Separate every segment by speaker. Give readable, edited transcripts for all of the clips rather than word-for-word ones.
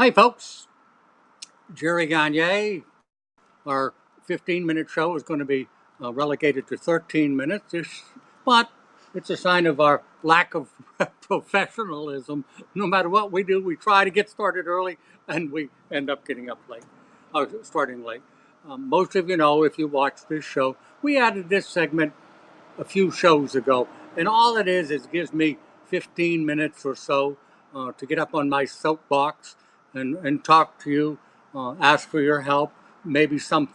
Speaker 1: Hi, folks. Jerry Gagne. Our 15-minute show is going to be relegated to 13 minutes, but it's a sign of our lack of professionalism. No matter what we do, we try to get started early, and we end up getting up late, starting late. Most of you know, if you watch this show, we added this segment a few shows ago, and all it is it gives me 15 minutes or so to get up on my soapbox and talk to you, ask for your help. Maybe some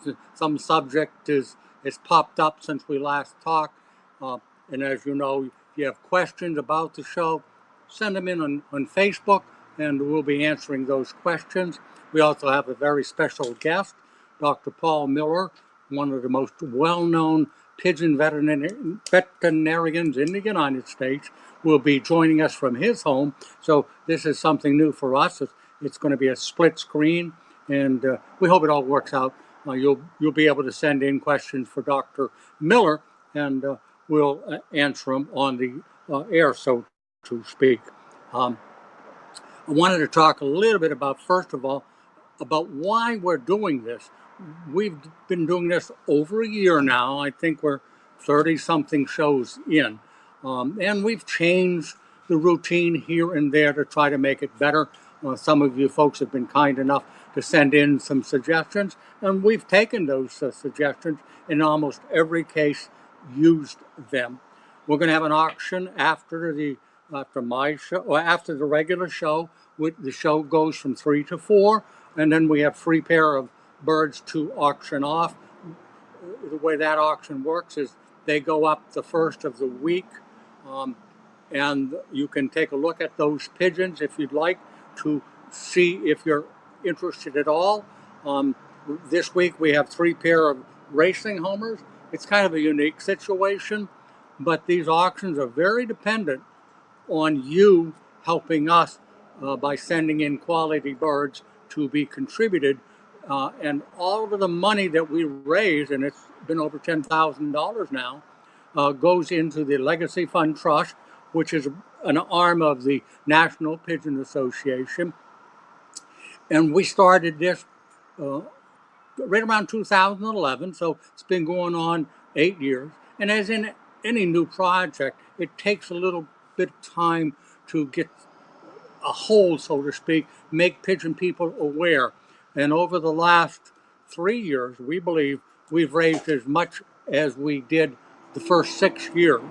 Speaker 1: subject is popped up since we last talked, and as you know, if you have questions about the show, send them in on Facebook, and we'll be answering those questions. We also have a very special guest, Dr. Paul Miller, one of the most well-known pigeon veterinarians in the United States, will be joining us from his home. So this is something new for us. It's going to be a split screen, and we hope it all works out. You'll be able to send in questions for Dr. Miller, and we'll answer them on the air, so to speak. I wanted to talk a little bit about, first of all, about why we're doing this. We've been doing this over a year now. I think we're 30-something shows in. And we've changed the routine here and there to try to make it better. Some of you folks have been kind enough to send in some suggestions, and we've taken those suggestions in almost every case, used them. We're going to have an auction after my show, or after the regular show. The show goes from 3 to 4, and then we have free pair of birds to auction off. The way that auction works is they go up the first of the week, and you can take a look at those pigeons if you'd like to see if you're interested at all. This week we have 3 pair of racing homers. It's kind of a unique situation, but these auctions are very dependent on you helping us by sending in quality birds to be contributed. And all of the money that we raise, and it's been over $10,000 now, goes into the Legacy Fund Trust, which is an arm of the National Pigeon Association. And we started this right around 2011, so it's been going on 8 years. And as in any new project, it takes a little bit of time to get a hold, so to speak, make pigeon people aware. And over the last 3 years, we believe we've raised as much as we did the first 6 years.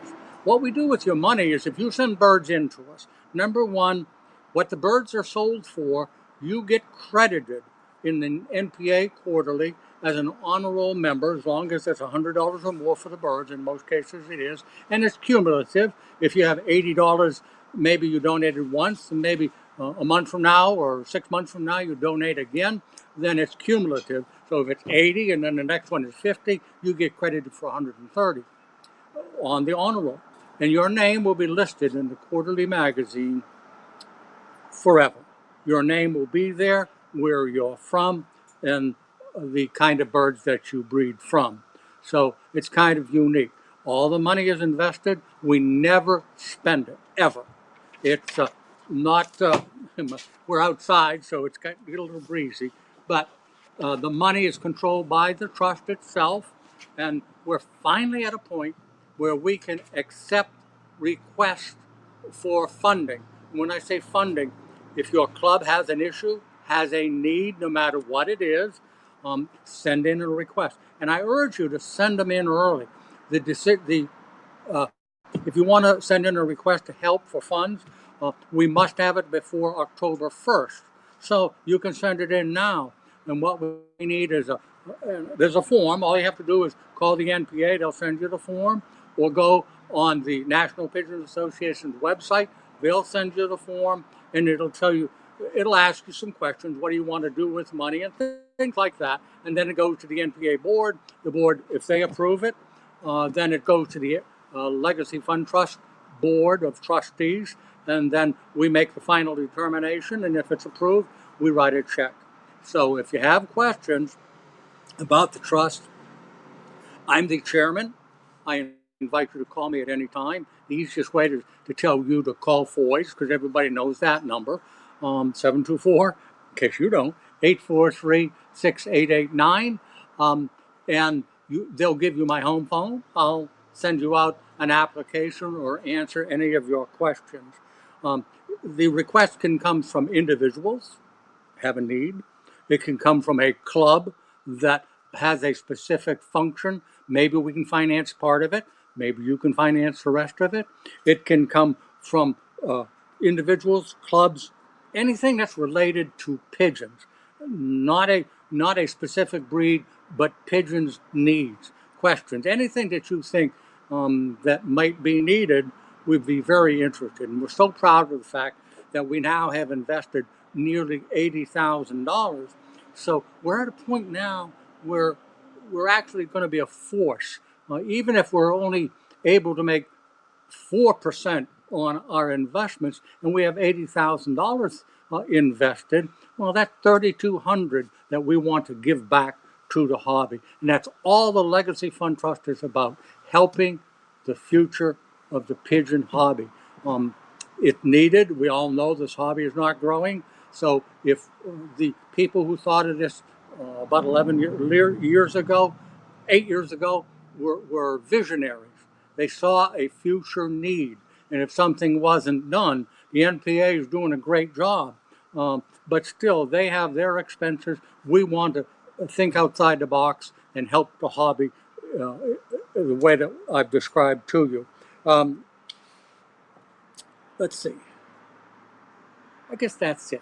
Speaker 1: What we do with your money is, if you send birds in to us, number one, what the birds are sold for, you get credited in the NPA quarterly as an honor roll member, as long as it's $100 or more for the birds. In most cases it is, and it's cumulative. If you have $80, maybe you donated once, and maybe a month from now or 6 months from now you donate again, then it's cumulative. So if it's 80 and then the next one is 50, you get credited for 130 on the honor roll. And your name will be listed in the quarterly magazine forever. Your name will be there, where you're from, and the kind of birds that you breed from. So it's kind of unique. All the money is invested. We never spend it, ever. It's not, we're outside, so it's got a little breezy, but the money is controlled by the trust itself, and we're finally at a point where we can accept requests for funding. When I say funding, if your club has an issue, has a need, no matter what it is, send in a request. And I urge you to send them in early. If you want to send in a request to help for funds, we must have it before October 1st. So you can send it in now. And what we need is there's a form. All you have to do is call the NPA. They'll send you the form, or go on the National Pigeon Association's website. They'll send you the form, and it'll ask you some questions. What do you want to do with money, and things like that. And then it goes to the NPA board. The board, if they approve it, then it goes to the Legacy Fund Trust Board of Trustees, and then we make the final determination, and if it's approved, we write a check. So if you have questions about the trust, I'm the chairman. I invite you to call me at any time. The easiest way to tell you to call Foys, because everybody knows that number, 724 in case you don't, 843-6889. And they'll give you my home phone. I'll send you out an application or answer any of your questions. Um, the request can come from individuals have a need. It can come from a club that has a specific function. Maybe we can finance part of it. Maybe you can finance the rest of it. It can come from individuals, clubs, anything that's related to pigeons. Not a specific breed, but pigeons' needs, questions, anything that you think that might be needed, we'd be very interested. And we're so proud of the fact that we now have invested nearly $80,000. So we're at a point now where we're actually going to be a force. Even if we're only able to make 4% on our investments, and we have $80,000 invested, well, that's $3,200 that we want to give back to the hobby. And that's all the Legacy Fund Trust is about, helping the future of the pigeon hobby. It's needed. We all know this hobby is not growing. So if the people who thought of this about 11 years ago, 8 years ago, were visionaries. They saw a future need. And if something wasn't done, the NPA is doing a great job. But still, they have their expenses. We want to think outside the box and help the hobby the way that I've described to you. Let's see. I guess that's it.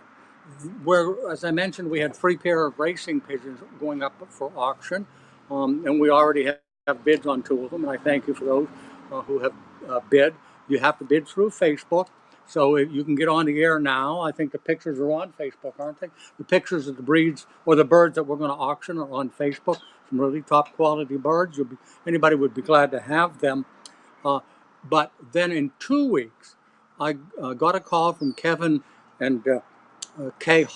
Speaker 1: Where, as I mentioned, we had 3 pair of racing pigeons going up for auction, and we already have bids on 2 of them, and I thank you for those who have bid. You have to bid through Facebook, so you can get on the air now. I think the pictures are on Facebook, aren't they? The pictures of the breeds or the birds that we're going to auction are on Facebook. Some really top quality birds. Anybody would be glad to have them. But then in 2 weeks, I got a call from Kevin and Kay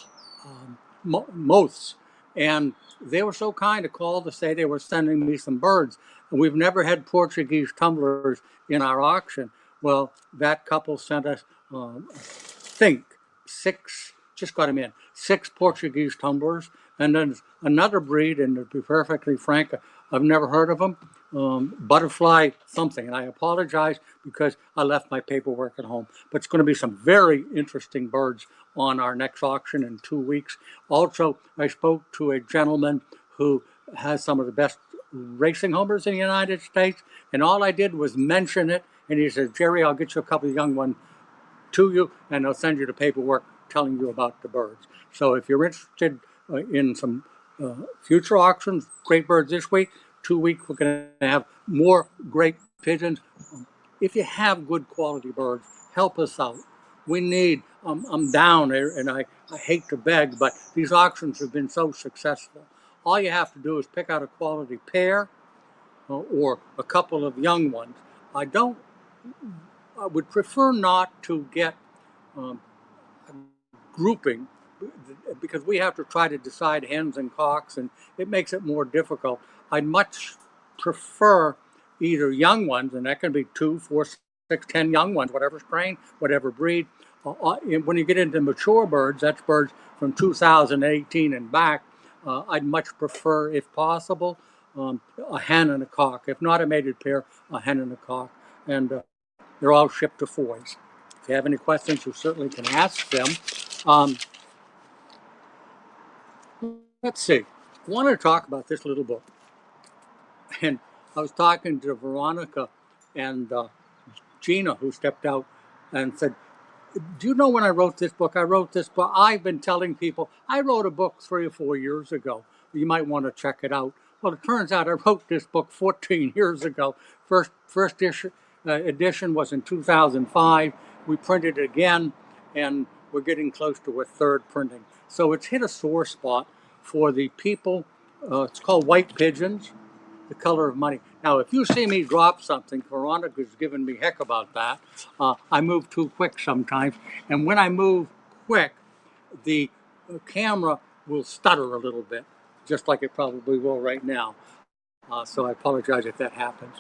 Speaker 1: Moths, and they were so kind to call to say they were sending me some birds. And we've never had Portuguese tumblers in our auction. Well, that couple sent us, I think, 6, just got them in, 6 Portuguese tumblers, and then another breed, and to be perfectly frank, I've never heard of them, butterfly something, and I apologize because I left my paperwork at home. But it's going to be some very interesting birds on our next auction in 2 weeks. Also, I spoke to a gentleman who has some of the best racing homers in the United States, and all I did was mention it, and he said, Jerry, I'll get you a couple of young ones to you, and I'll send you the paperwork telling you about the birds. So if you're interested in some future auctions, great birds this week, 2 weeks we're going to have more great pigeons. If you have good quality birds, help us out. We need, I'm down there, and I hate to beg, but these auctions have been so successful. All you have to do is pick out a quality pair or a couple of young ones. I would prefer not to get grouping, because we have to try to decide hens and cocks, and it makes it more difficult. I'd much prefer either young ones, and that can be 2, 4, 6, 10 young ones, whatever strain, whatever breed. When you get into mature birds, that's birds from 2018 and back, I'd much prefer, if possible, a hen and a cock. If not a mated pair, a hen and a cock. And they're all shipped to Foys. If you have any questions, you certainly can ask them. Let's see. I want to talk about this little book. And I was talking to Veronica and Gina, who stepped out and said, do you know when I wrote this book? I wrote this book. I've been telling people, I wrote a book 3 or 4 years ago. You might want to check it out. Well, it turns out I wrote this book 14 years ago. First edition was in 2005. We printed it again, and we're getting close to a 3rd printing. So it's hit a sore spot for the people. It's called White Pigeons, The Color of Money. Now, if you see me drop something, Veronica's given me heck about that. I move too quick sometimes. And when I move quick, the camera will stutter a little bit, just like it probably will right now. So I apologize if that happens.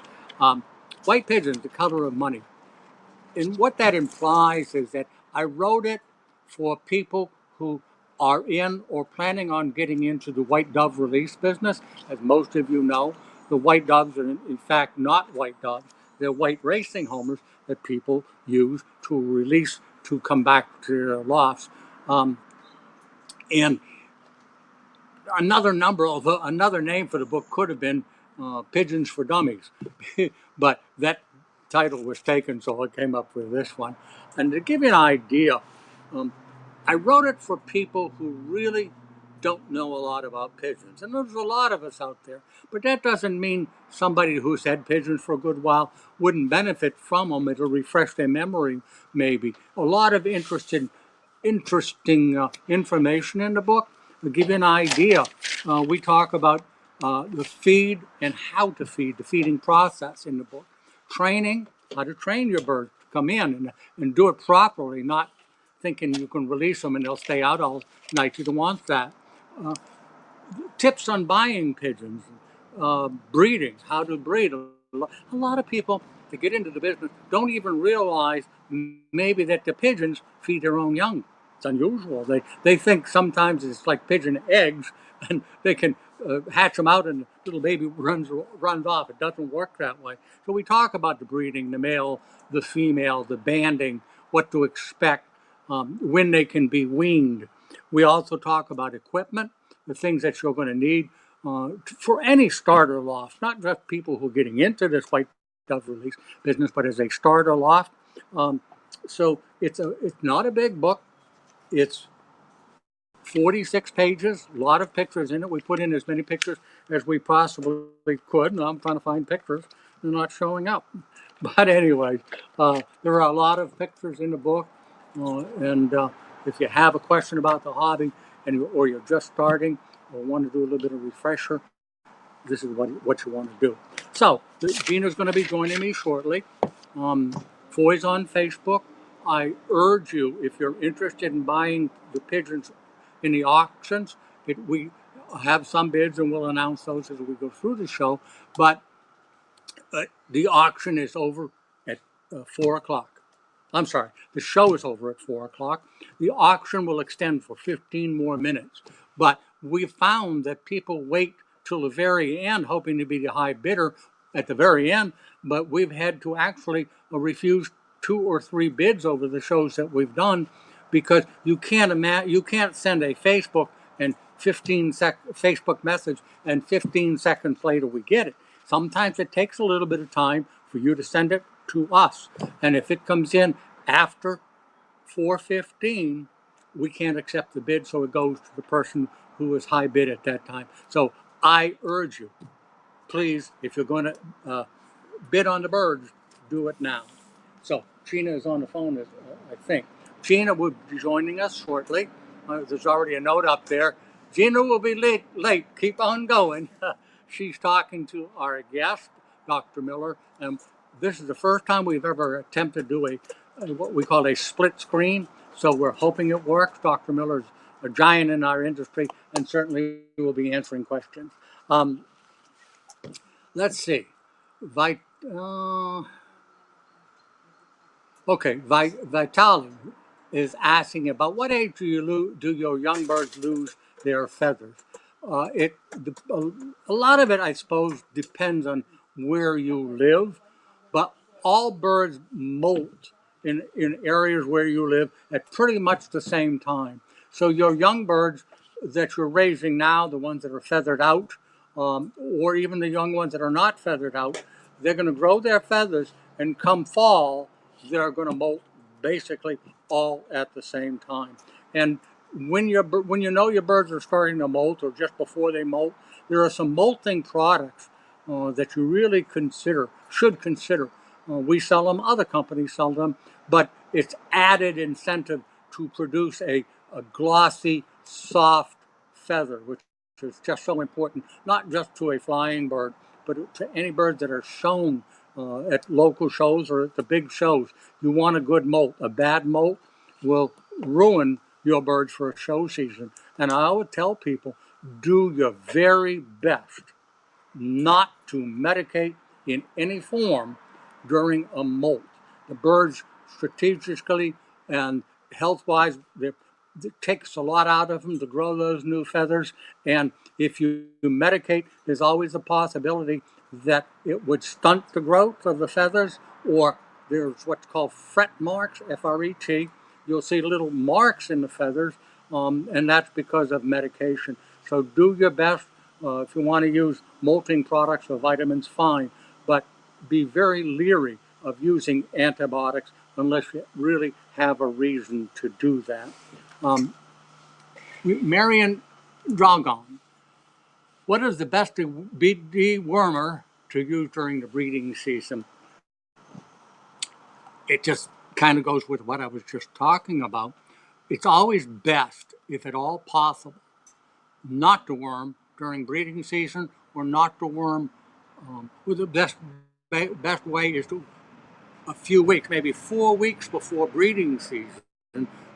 Speaker 1: White Pigeons, The Color of Money. And what that implies is that I wrote it for people who are in or planning on getting into the white dove release business, as most of you know, the white doves are in fact not white doves. They're white racing homers that people use to release to come back to their lofts. And another name for the book could have been Pigeons for Dummies, but that title was taken, so I came up with this one. And to give you an idea, um, I wrote it for people who really don't know a lot about pigeons. And there's a lot of us out there. But that doesn't mean somebody who's had pigeons for a good while wouldn't benefit from them. It'll refresh their memory, maybe. A lot of interesting information in the book. To give you an idea, we talk about the feed and how to feed, the feeding process in the book. Training, how to train your birds to come in and do it properly, not thinking you can release them and they'll stay out all night. You don't want that. Tips on buying pigeons, breeding, how to breed. A lot of people that get into the business don't even realize maybe that the pigeons feed their own young. It's unusual. They think sometimes it's like pigeon eggs and they can hatch them out and the little baby runs off. It doesn't work that way. So we talk about the breeding, the male, the female, the banding, what to expect, when they can be weaned. We also talk about equipment, the things that you're going to need for any starter loft, not just people who are getting into this white dove release business, but as a starter loft. So it's not a big book. It's 46 pages, a lot of pictures in it. We put in as many pictures as we possibly could. And I'm trying to find pictures. They're not showing up. But anyway, there are a lot of pictures in the book. And if you have a question about the hobby or you're just starting or want to do a little bit of refresher, this is what you want to do. So Gina's going to be joining me shortly. Foys on Facebook. I urge you, if you're interested in buying the pigeons in the auctions, we have some bids and we'll announce those as we go through the show. But the auction is over at 4 o'clock. I'm sorry, the show is over at 4 o'clock. The auction will extend for 15 more minutes. But we found that people wait till the very end, hoping to be the high bidder at the very end. But we've had to actually refuse 2 or 3 bids over the shows that we've done because you can't send a Facebook message and 15 seconds later we get it. Sometimes it takes a little bit of time for you to send it to us. And if it comes in after 4:15, we can't accept the bid, so it goes to the person who was high bid at that time. So I urge you, please, if you're going to bid on the birds, do it now. So Gina is on the phone, I think. Gina will be joining us shortly. There's already a note up there. Gina will be late. Keep on going. She's talking to our guest, Dr. Miller, and this is the first time we've ever attempted to do what we call a split screen. So we're hoping it works. Dr. Miller's a giant in our industry and certainly will be answering questions. Let's see. Vital is asking about what age do your young birds lose their feathers? A lot of it, I suppose, depends on where you live, but all birds molt in areas where you live at pretty much the same time. So your young birds that you're raising now, the ones that are feathered out, or even the young ones that are not feathered out, they're going to grow their feathers, and come fall, they're going to molt basically all at the same time. And when you know your birds are starting to molt or just before they molt, there are some molting products that you really should consider. We sell them, other companies sell them, but it's added incentive to produce a glossy, soft feather, which is just so important, not just to a flying bird, but to any birds that are shown at local shows or at the big shows. You want a good molt. A bad molt will ruin your birds for a show season. And I would tell people, do your very best not to medicate in any form during a molt. The birds strategically and health-wise, it takes a lot out of them to grow those new feathers. And if you medicate, there's always a possibility that it would stunt the growth of the feathers, or there's what's called fret marks, F-R-E-T. You'll see little marks in the feathers, and that's because of medication. So do your best. If you want to use molting products or vitamins, fine, but be very leery of using antibiotics unless you really have a reason to do that. Marion Dragon, what is the best dewormer to use during the breeding season? It just kind of goes with what I was just talking about. It's always best, if at all possible, not to worm during breeding season, or not to worm. Well, the best way is to a few weeks, maybe 4 weeks before breeding season,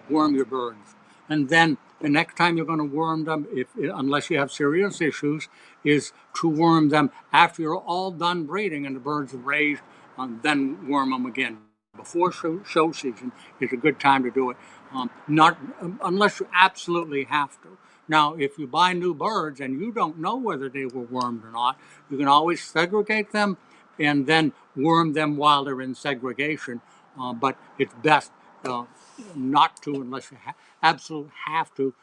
Speaker 1: worm your birds. And then the next time you're going to worm them, unless you have serious issues, is to worm them after you're all done breeding and the birds are raised, then worm them again. Before show season is a good time to do it, not unless you absolutely have to. Now, if you buy new birds and you don't know whether they were wormed or not, you can always segregate them and then worm them while they're in segregation. But it's best not to, unless you absolutely have to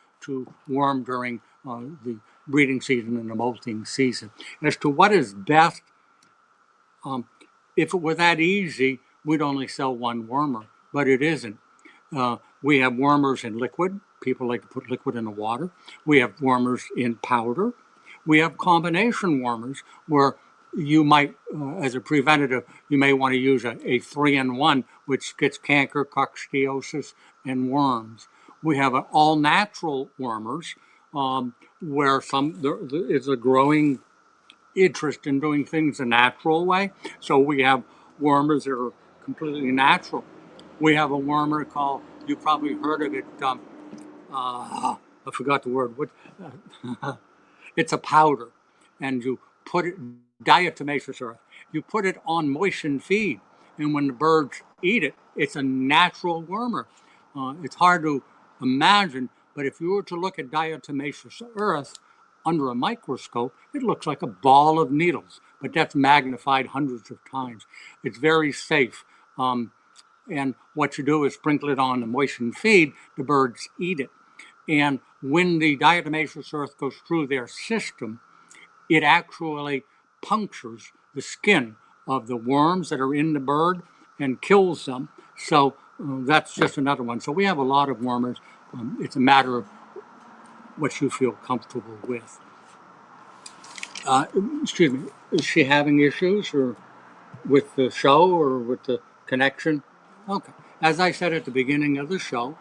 Speaker 1: worm during the breeding season and the molting season. As to what is best, if it were that easy, we'd only sell one wormer, but it isn't. We have wormers in liquid. People like to put liquid in the water. We have wormers in powder. We have combination wormers where you might, as a preventative, you may want to use a 3-in-1, which gets canker, coccidiosis, and worms. We have all natural wormers where there is a growing interest in doing things the natural way. So we have wormers that are completely natural. We have a wormer called, you probably heard of it, I forgot the word. It's a powder, and you put it, diatomaceous earth. You put it on moistened feed, and when the birds eat it, it's a natural wormer. It's hard to imagine, but if you were to look at diatomaceous earth under a microscope, it looks like a ball of needles, but that's magnified hundreds of times. It's very safe. And what you do is sprinkle it on the moistened feed, the birds eat it. And when the diatomaceous earth goes through their system, it actually punctures the skin of the worms that are in the bird and kills them. So that's just another one. So we have a lot of wormers. It's a matter of what you feel comfortable with. Excuse me, is she having issues or with the show or with the connection? Okay. As I said at the beginning of the show,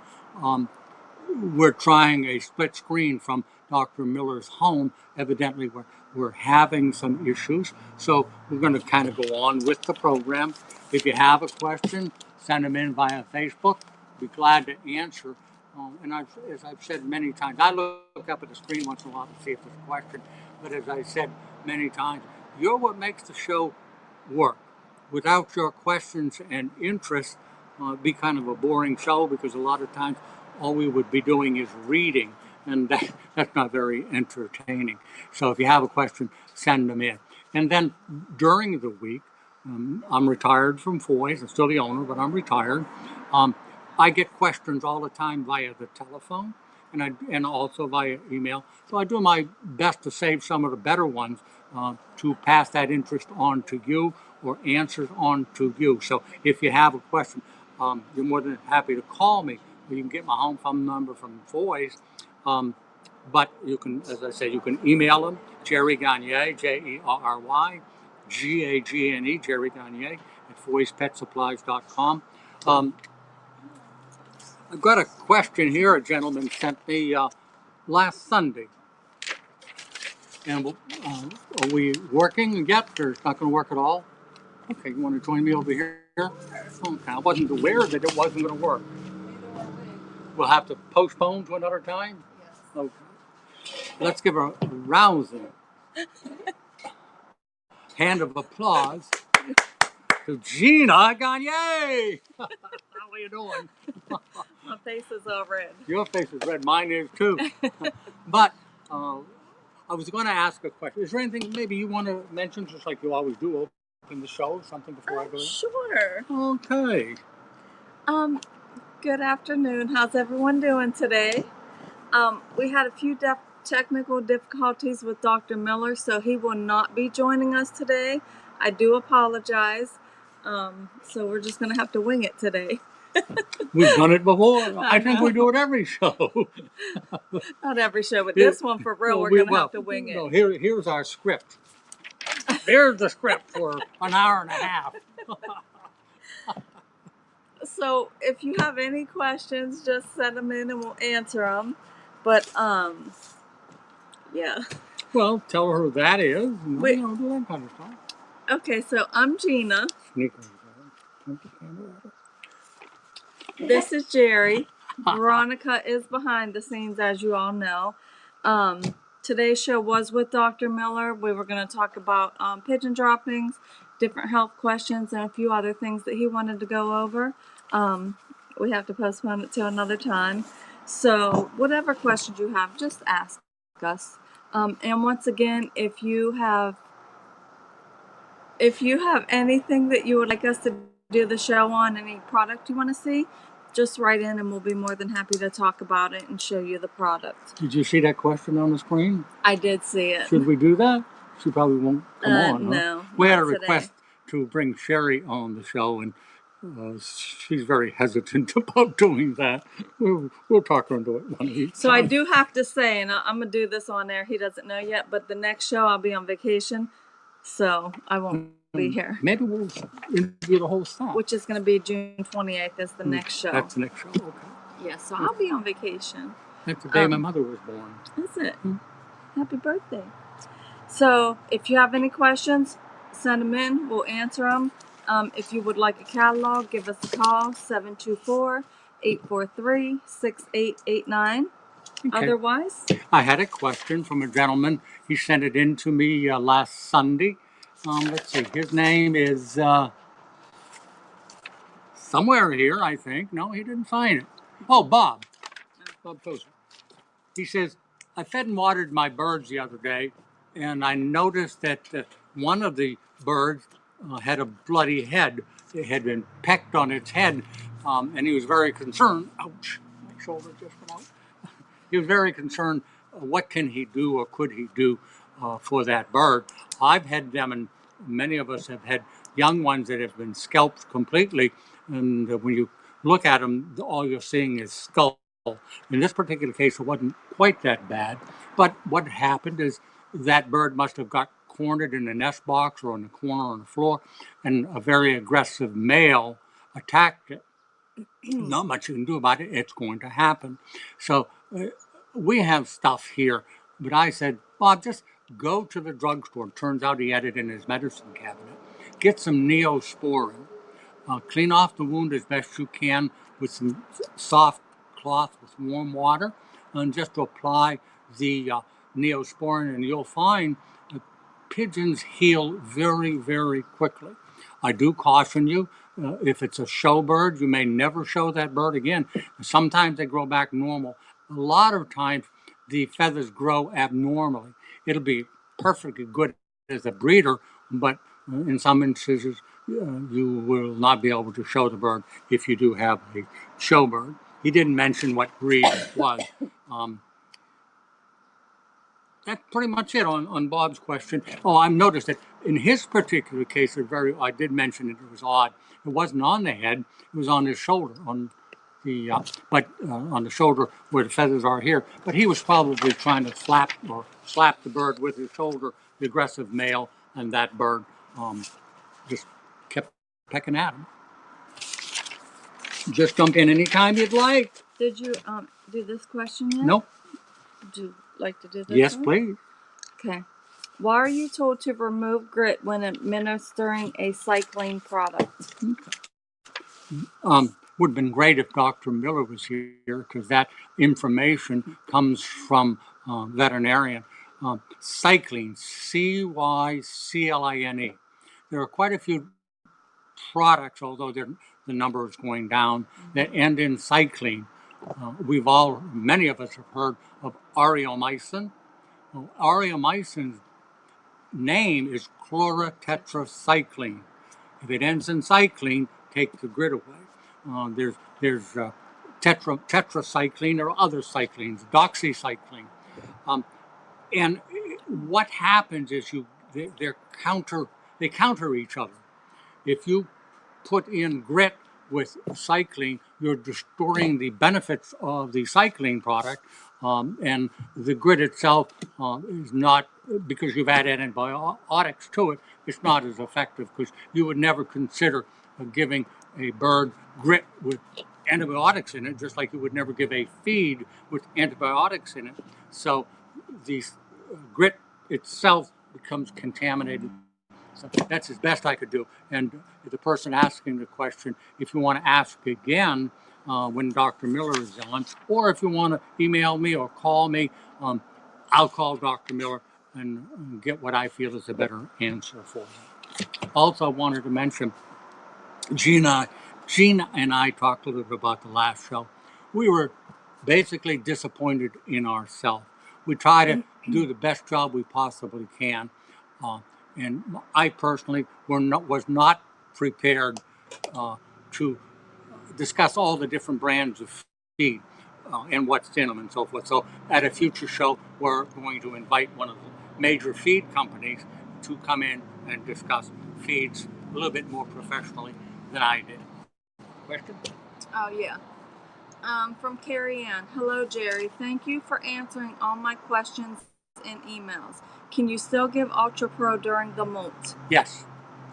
Speaker 1: we're trying a split screen from Dr. Miller's home. Evidently, we're having some issues. So we're going to kind of go on with the program. If you have a question, send them in via Facebook. Be glad to answer. And as I've said many times, I look up at the screen once in a while to see if there's a question. But as I said many times, you're what makes the show work. Without your questions and interest, it'd be kind of a boring show, because a lot of times all we would be doing is reading, and that's not very entertaining. So if you have a question, send them in. And then during the week, I'm retired from Foys. I'm still the owner, but I'm retired. I get questions all the time via the telephone and also via email. So I do my best to save some of the better ones to pass that interest on to you, or answers on to you. So if you have a question, you're more than happy to call me. You can get my home phone number from Foys. But you can, as I say, you can email them, Jerry Gagne, Jerry Gagne, Jerry Gagne at foyspetsupplies.com. I've got a question here a gentleman sent me last Sunday. And are we working yet, or it's not going to work at all? Okay, you want to join me over here? Okay, I wasn't aware that it wasn't going to work. We'll have to postpone to another time? Yes. Okay. Let's give a rousing hand of applause to Gina Gagne. How are you doing?
Speaker 2: My face is all red.
Speaker 1: Your face is red. Mine is too. But I was going to ask a question. Is there anything maybe you want to mention, just like you always do, open the show, something before I go in?
Speaker 2: Sure.
Speaker 1: Okay.
Speaker 2: Good afternoon. How's everyone doing today? We had a few technical difficulties with Dr. Miller, so he will not be joining us today. I do apologize. So we're just going to have to wing it today.
Speaker 1: We've done it before. I think we do it every show.
Speaker 2: Not every show, but this one for real, we're going to have to wing it.
Speaker 1: No, here's our script. There's the script for an hour and a half.
Speaker 2: So if you have any questions, just send them in and we'll answer them. But yeah.
Speaker 1: Well, tell her who that is. Do that kind of stuff.
Speaker 2: Okay, so I'm Gina.
Speaker 1: Sneakers.
Speaker 2: This is Jerry. Veronica is behind the scenes, as you all know. Today's show was with Dr. Miller. We were going to talk about pigeon droppings, different health questions, and a few other things that he wanted to go over. We have to postpone it to another time. So whatever questions you have, just ask us. And once again, if you have anything that you would like us to do the show on, any product you want to see, just write in and we'll be more than happy to talk about it and show you the product.
Speaker 1: Did you see that question on the screen?
Speaker 2: I did see it.
Speaker 1: Should we do that? She probably won't come on.
Speaker 2: No.
Speaker 1: Huh? We had a request to bring Sherry on the show, and she's very hesitant about doing that. We'll talk her into it one of these
Speaker 2: So times. I do have to say, and I'm going to do this on air, he doesn't know yet, but the next show I'll be on vacation, so I won't be here.
Speaker 1: Maybe we'll interview the whole staff.
Speaker 2: Which is going to be June 28th is the next show.
Speaker 1: That's the next show, okay.
Speaker 2: Yeah, so I'll be on vacation.
Speaker 1: That's the day my mother was born.
Speaker 2: Is it? Happy birthday. So if you have any questions, send them in. We'll answer them. If you would like a catalog, give us a call, 724-843-6889. Okay. Otherwise?
Speaker 1: I had a question from a gentleman. He sent it in to me last Sunday. Let's see. His name is somewhere here, I think. No, he didn't sign it. Oh, Bob. Bob Tozer. He says, I fed and watered my birds the other day, and I noticed that one of the birds had a bloody head. It had been pecked on its head, and he was very concerned. Ouch, my shoulder just went out. He was very concerned, what can he do or could he do for that bird? I've had them, and many of us have had young ones that have been scalped completely, and when you look at them, all you're seeing is skull. In this particular case, it wasn't quite that bad, but what happened is that bird must have got cornered in a nest box or in the corner on the floor, and a very aggressive male attacked it. Not much you can do about it. It's going to happen. So we have stuff here, but I said, Bob, just go to the drugstore. Turns out he had it in his medicine cabinet. Get some Neosporin. Clean off the wound as best you can with some soft cloth with warm water, and just to apply the Neosporin, and you'll find that pigeons heal very, very quickly. I do caution you, if it's a show bird, you may never show that bird again. Sometimes they grow back normal. A lot of times the feathers grow abnormally. It'll be perfectly good as a breeder, but in some instances you will not be able to show the bird if you do have a show bird. He didn't mention what breed it was. That's pretty much it on Bob's question. Oh, I've noticed that in his particular case, I did mention it was odd. It wasn't on the head; it was on his shoulder, on the shoulder where the feathers are here. But he was probably trying to slap the bird with his shoulder, the aggressive male, and that bird just kept pecking at him. Just jump in anytime you'd like.
Speaker 2: Did you do this question yet?
Speaker 1: Nope.
Speaker 2: Would you like to do this?
Speaker 1: Yes,
Speaker 2: one?
Speaker 1: please.
Speaker 2: Okay. Why are you told to remove grit when administering a cycling product?
Speaker 1: Would have been great if Dr. Miller was here, because that information comes from veterinarian. Cycline, Cycline. There are quite a few products, although the number is going down, that end in cycline. Many of us have heard of aureomycin. Well, aureomycin's name is chlorotetracycline. If it ends in cycline, take the grit away. There's tetracycline or other cyclines, doxycycline. Um, and what happens is they counter each other. If you put in grit with cycline, you're destroying the benefits of the cycline product, and the grit itself is not, because you've added antibiotics to it, it's not as effective, because you would never consider giving a bird grit with antibiotics in it, just like you would never give a feed with antibiotics in it. So the grit itself becomes contaminated. So that's as best I could do. And the person asking the question, if you want to ask again when Dr. Miller is on, or if you want to email me or call me, I'll call Dr. Miller and get what I feel is a better answer for you. Also, I wanted to mention Gina and I talked a little bit about the last show. We were basically disappointed in ourselves. We try to do the best job we possibly can. Uh, and I personally was not prepared to discuss all the different brands of feed and what's in them and so forth. So at a future show, we're going to invite one of the major feed companies to come in and discuss feeds a little bit more professionally than I did. Question?
Speaker 2: Oh, yeah. From Carrie Ann. Hello, Jerry. Thank you for answering all my questions and emails. Can you still give Ultra Pro during the molt?
Speaker 1: Yes.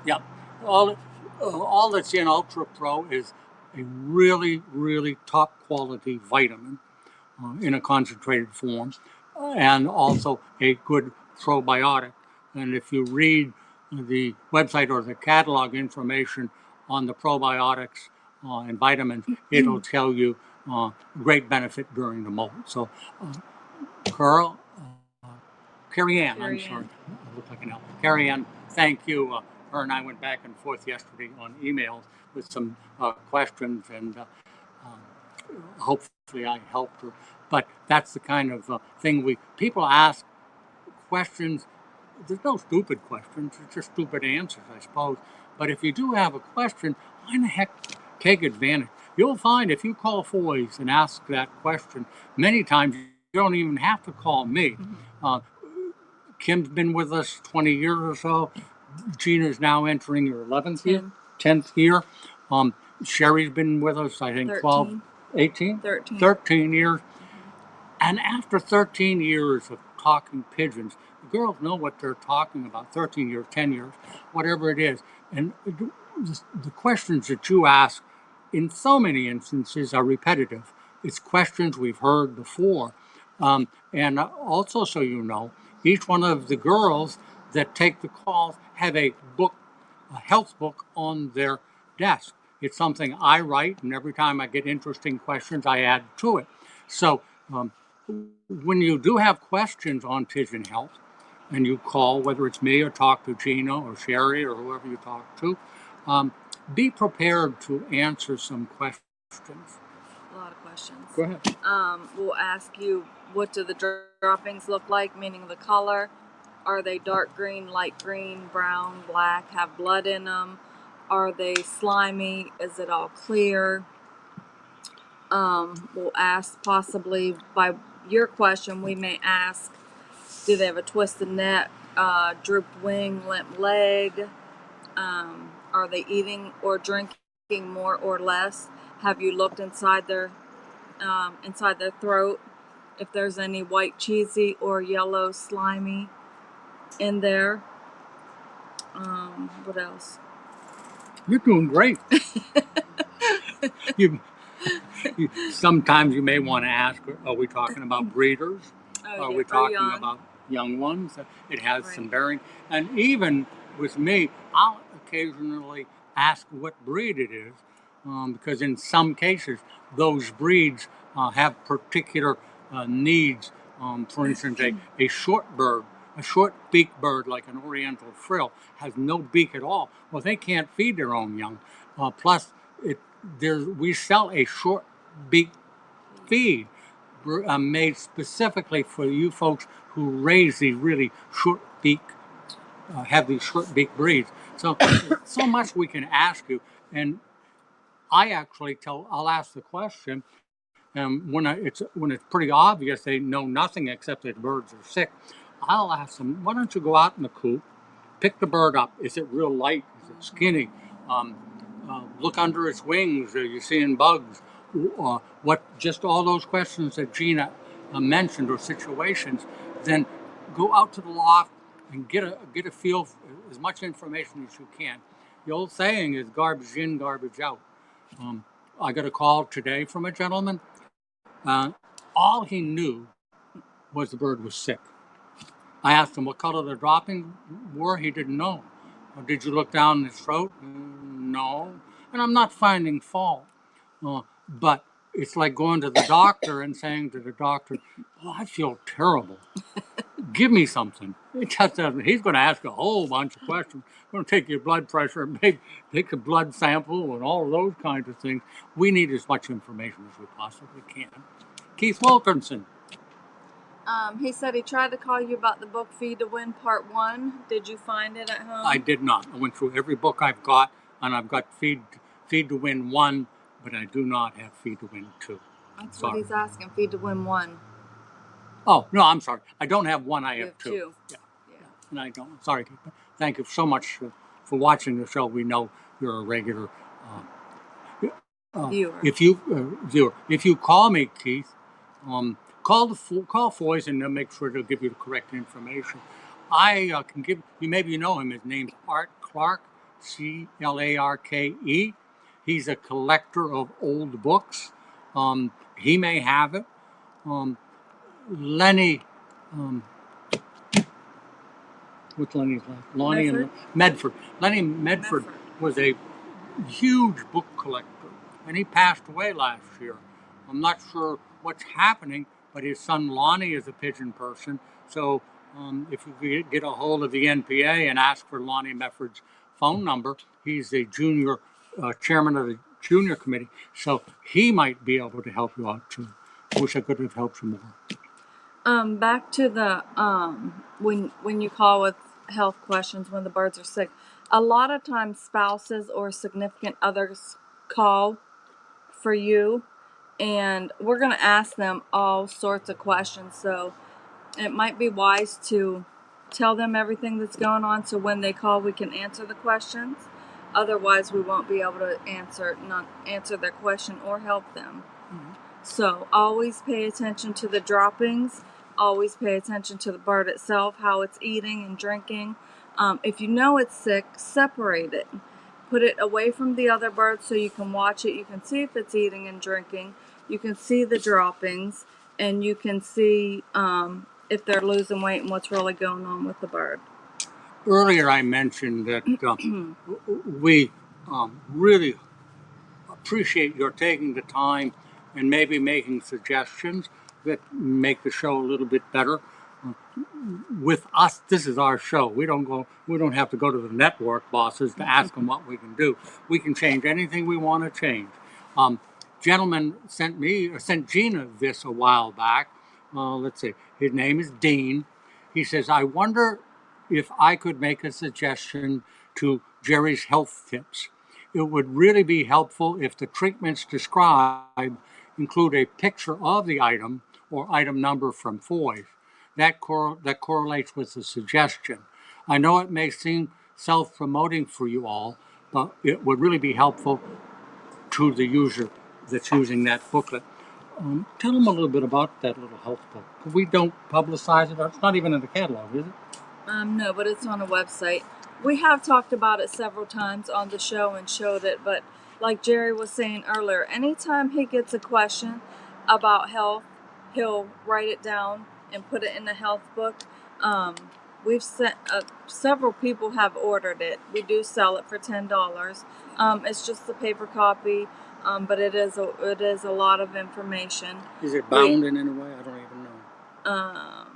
Speaker 1: Yep. All that's in Ultra Pro is a really, really top quality vitamin in a concentrated form, and also a good probiotic. And if you read the website or the catalog information on the probiotics and vitamins, it'll tell you great benefit during the molt. So, Carl, Carrie Ann, I'm sorry, I look like an L. Carrie Ann, thank you. Her and I went back and forth yesterday on emails with some questions, and hopefully I helped her. But that's the kind of thing people ask questions. There's no stupid questions, it's just stupid answers, I suppose. But if you do have a question, why in the heck take advantage? You'll find if you call Foys and ask that question, many times you don't even have to call me. Kim's been with us 20 years or so. Gina's now entering her 11th year, 10th year. Sherry's been with us, I think, 12, 18? 13 years. And after 13 years of talking pigeons, the girls know what they're talking about. 13 years, 10 years, whatever it is. And the questions that you ask in so many instances are repetitive. It's questions we've heard before. And also, so you know, each one of the girls that take the calls have a book, a health book on their desk. It's something I write, and every time I get interesting questions, I add to it. So when you do have questions on pigeon health, and you call, whether it's me or talk to Gina or Sherry or whoever you talk to, be prepared to answer some questions.
Speaker 2: A lot of questions.
Speaker 1: Go ahead.
Speaker 2: We'll ask you, what do the droppings look like, meaning the color? Are they dark green, light green, brown, black, have blood in them? Are they slimy? Is it all clear? We'll ask, possibly by your question, we may ask, do they have a twisted neck, drooped wing, limp leg? Are they eating or drinking more or less? Have you looked inside their throat? If there's any white cheesy or yellow slimy in there. What else?
Speaker 1: You're doing great. Sometimes you may want to ask, are we talking about breeders? Are we talking about young ones? It has some bearing. And even with me, I'll occasionally ask what breed it is, because in some cases, those breeds have particular needs. For instance, a short bird A short-beaked bird like an oriental frill has no beak at all. Well, they can't feed their own young. Plus, we sell a short-beaked feed made specifically for you folks who raise these really short-beaked, have these short-beaked breeds. So, so much we can ask you, and I'll ask the question, and when it's pretty obvious they know nothing except that birds are sick, I'll ask them, why don't you go out in the coop, pick the bird up? Is it real light? Is it skinny? Um, Look under its wings. Are you seeing bugs? Just all those questions that Gina mentioned, or situations. Then go out to the loft and get a feel for as much information as you can. The old saying is garbage in, garbage out. I got a call today from a gentleman. Uh, all he knew was the bird was sick. I asked him what color the droppings were. He didn't know. Did you look down his throat? No. And I'm not finding fault. But it's like going to the doctor and saying to the doctor, "Oh, I feel terrible. Give me something." It just doesn't. He's going to ask a whole bunch of questions. We're going to take your blood pressure and take a blood sample and all of those kinds of things. We need as much information as we possibly can. Keith Wilkinson.
Speaker 2: He said he tried to call you about the book Feed to Win Part 1. Did you find it at home?
Speaker 1: I did not. I went through every book I've got, and I've got Feed to Win 1, but I do not have Feed to Win 2.
Speaker 2: That's what he's asking, Feed to Win 1.
Speaker 1: Oh, no, I'm sorry. I don't have 1, I
Speaker 2: You
Speaker 1: have 2.
Speaker 2: Yeah.
Speaker 1: And I don't. Sorry, Keith. Thank you so much for watching the show. We know you're a regular
Speaker 2: Viewer.
Speaker 1: If you call me, Keith, call Foys and they'll make sure they'll give you the correct information. I can give you, maybe you know him. His name's Art Clarke, Clarke. He's a collector of old books. He may have it. Lenny, what's Lenny's last? Lonnie
Speaker 2: Medford?
Speaker 1: and Medford. Lenny Medford was a huge book collector, and he passed away last year. I'm not sure what's happening, but his son Lonnie is a pigeon person. So if you could get a hold of the NPA and ask for Lonnie Medford's phone number, he's the junior chairman of the junior committee, so he might be able to help you out too. Wish I could have helped you more.
Speaker 2: Back to the when you call with health questions when the birds are sick, a lot of times spouses or significant others call for you, and we're going to ask them all sorts of questions. So it might be wise to tell them everything that's going on, so when they call, we can answer the questions. Otherwise, we won't be able to answer their question or help them.
Speaker 1: Mm-hmm.
Speaker 2: So always pay attention to the droppings. Always pay attention to the bird itself, how it's eating and drinking. If you know it's sick, separate it. Put it away from the other birds so you can watch it. You can see if it's eating and drinking. You can see the droppings, and you can see if they're losing weight and what's really going on with the bird.
Speaker 1: Earlier, I mentioned that we really appreciate your taking the time and maybe making suggestions that make the show a little bit better. With us, this is our show. We don't have to go to the network bosses to ask them what we can do. We can change anything we want to change. Gentleman sent Gina this a while back. Let's see. His name is Dean. He says, I wonder if I could make a suggestion to Jerry's health tips. It would really be helpful if the treatments described include a picture of the item or item number from Foys. That correlates with the suggestion. I know it may seem self-promoting for you all, but it would really be helpful to the user that's using that booklet. Tell them a little bit about that little health book. We don't publicize it. It's not even in the catalog, is it?
Speaker 2: No, but it's on a website. We have talked about it several times on the show and showed it, but like Jerry was saying earlier, anytime he gets a question about health, he'll write it down and put it in the health book. We've sent several people have ordered it. We do sell it for $10. It's just a paper copy, but it is a lot of information.
Speaker 1: Is it bound in any way? I don't even know.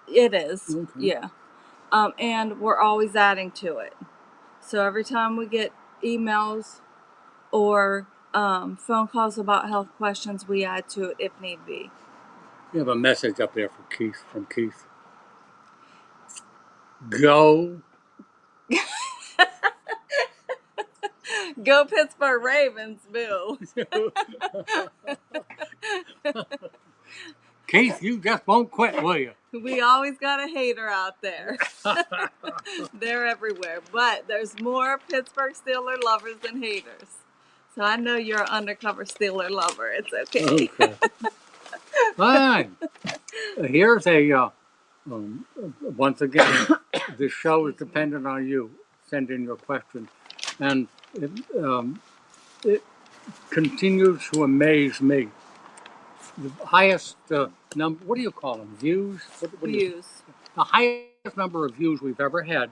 Speaker 2: It is.
Speaker 1: Okay.
Speaker 2: Yeah. and we're always adding to it. So every time we get emails or phone calls about health questions, we add to it if need be.
Speaker 1: You have a message up there for Keith, from Keith. Go.
Speaker 2: Go Pittsburgh Ravens, Bill.
Speaker 1: Keith, you just won't quit, will you?
Speaker 2: We always got a hater out there. They're everywhere. But there's more Pittsburgh Steeler lovers than haters. So I know you're an undercover Steeler lover. It's okay.
Speaker 1: Okay. Fine. Here's a, once again, this show is dependent on you. Send in your questions. And it continues to amaze me. The highest number, what do you call them? Views? What
Speaker 2: Views.
Speaker 1: The highest number of views we've ever had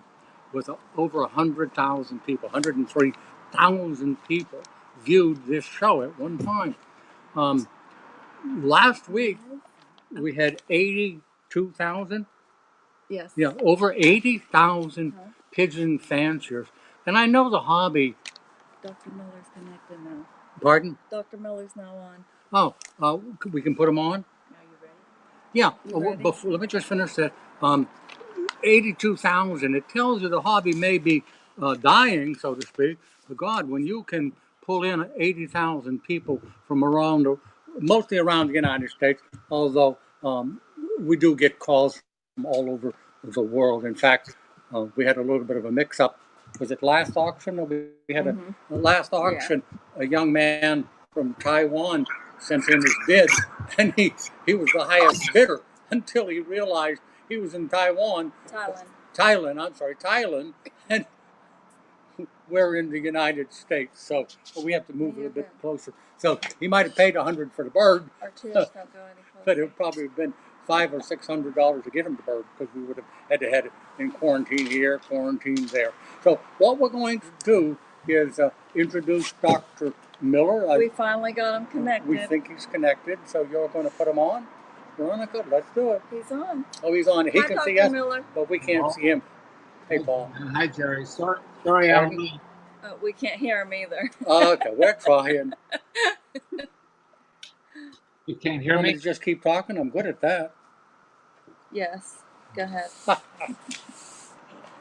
Speaker 1: was over 100,000 people. 103,000 people viewed this show at one time. Last week, we had 82,000.
Speaker 2: Yes.
Speaker 1: Yeah, over 80,000 pigeon fanciers. And I know the hobby.
Speaker 2: Dr. Miller's connected now.
Speaker 1: Pardon?
Speaker 2: Dr. Miller's now on.
Speaker 1: Oh, we can put them on?
Speaker 2: Are you ready?
Speaker 1: Yeah.
Speaker 2: You ready?
Speaker 1: Before, let me just finish that. 82,000. It tells you the hobby may be dying, so to speak. But God, when you can pull in 80,000 people from around, mostly around the United States, although we do get calls from all over the world. In fact, we had a little bit of a mix-up. Was it last auction? We had a last auction. Yeah. A young man from Taiwan sent in his bid, and he was the highest bidder until he realized he was in Taiwan. Thailand, and we're in the United States, so we have to move a little bit closer. So he might have paid $100 for the bird,
Speaker 2: our chairs don't go any closer.
Speaker 1: But it would probably have been $500 or $600 to get him the bird, because we would have had to have it in quarantine here, quarantine there. So what we're going to do is introduce Dr. Miller.
Speaker 2: We finally got him connected.
Speaker 1: We think he's connected, so you're going to put him on? Veronica, let's do it.
Speaker 2: He's on.
Speaker 1: Oh, he's on. He
Speaker 2: Hi,
Speaker 1: can
Speaker 2: Dr.
Speaker 1: see us,
Speaker 2: Miller.
Speaker 1: but we can't see him. Hey, Paul.
Speaker 3: Hi, Jerry. Sorry, I'm late.
Speaker 2: We can't hear him either.
Speaker 1: Okay, we're trying.
Speaker 3: You can't hear
Speaker 1: Want
Speaker 3: me?
Speaker 1: me to just keep talking? I'm good at that.
Speaker 2: Yes. Go ahead.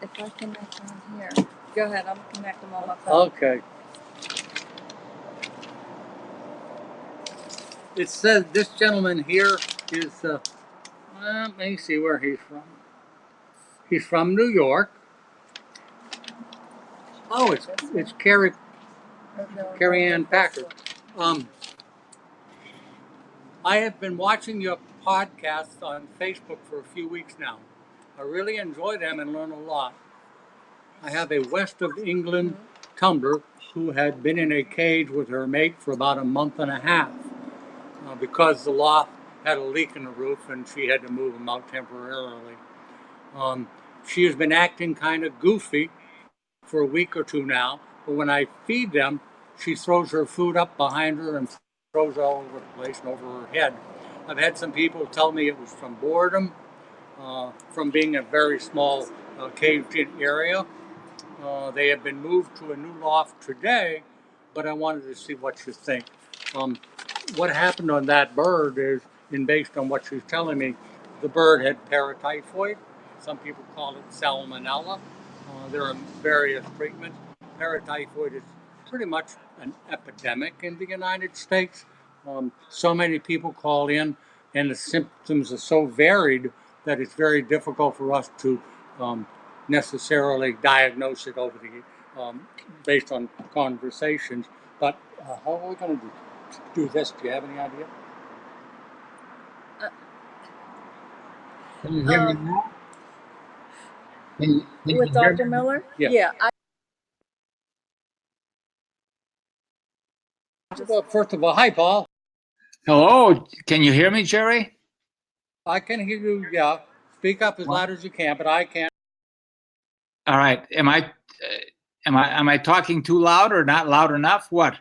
Speaker 2: If I connect on here. Go ahead. I'm going to connect him on my phone.
Speaker 1: Okay. It says this gentleman here is, let me see where he's from. He's from New York. Oh, it's Carrie Ann Packard. I have been watching your podcasts on Facebook for a few weeks now. I really enjoy them and learn a lot. I have a West of England tumbler who had been in a cage with her mate for about a month and a half because the loft had a leak in the roof and she had to move them out temporarily. She has been acting kind of goofy for a week or two now, but when I feed them, she throws her food up behind her and throws it all over the place and over her head. I've had some people tell me it was from boredom, from being a very small caged-in area. They have been moved to a new loft today, but I wanted to see what you think. What happened on that bird is, based on what she's telling me, the bird had paratyphoid. Some people call it salmonella. There are various treatments. Paratyphoid is pretty much an epidemic in the United States. So many people call in, and the symptoms are so varied that it's very difficult for us to necessarily diagnose it over the based on conversations. But how are we going to do this? Do you have any idea?
Speaker 3: Can you hear me now? Can
Speaker 2: with Dr. Miller?
Speaker 1: Yeah. Well, first of all, hi, Paul.
Speaker 3: Hello. Can you hear me, Jerry?
Speaker 1: I can hear you. Yeah, speak up as loud as you can, but I can't.
Speaker 3: All right. Am I talking too loud or not loud enough? What?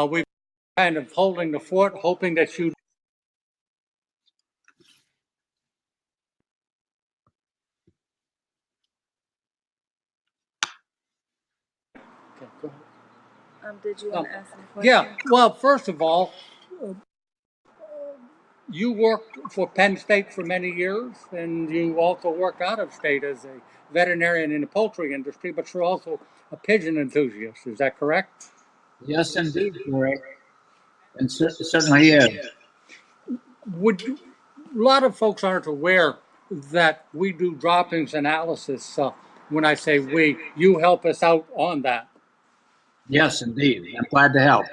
Speaker 1: We've kind of holding the fort, hoping that you
Speaker 2: Did you want to ask me a question?
Speaker 1: Yeah, well, first of all, you worked for Penn State for many years, and you also worked out of state as a veterinarian in the poultry industry, but you're also a pigeon enthusiast. Is that correct?
Speaker 3: Yes, indeed, correct. And certainly is.
Speaker 1: Would you, a lot of folks aren't aware that we do droppings analysis. When I say we, you help us out on that.
Speaker 3: Yes, indeed. I'm glad to help.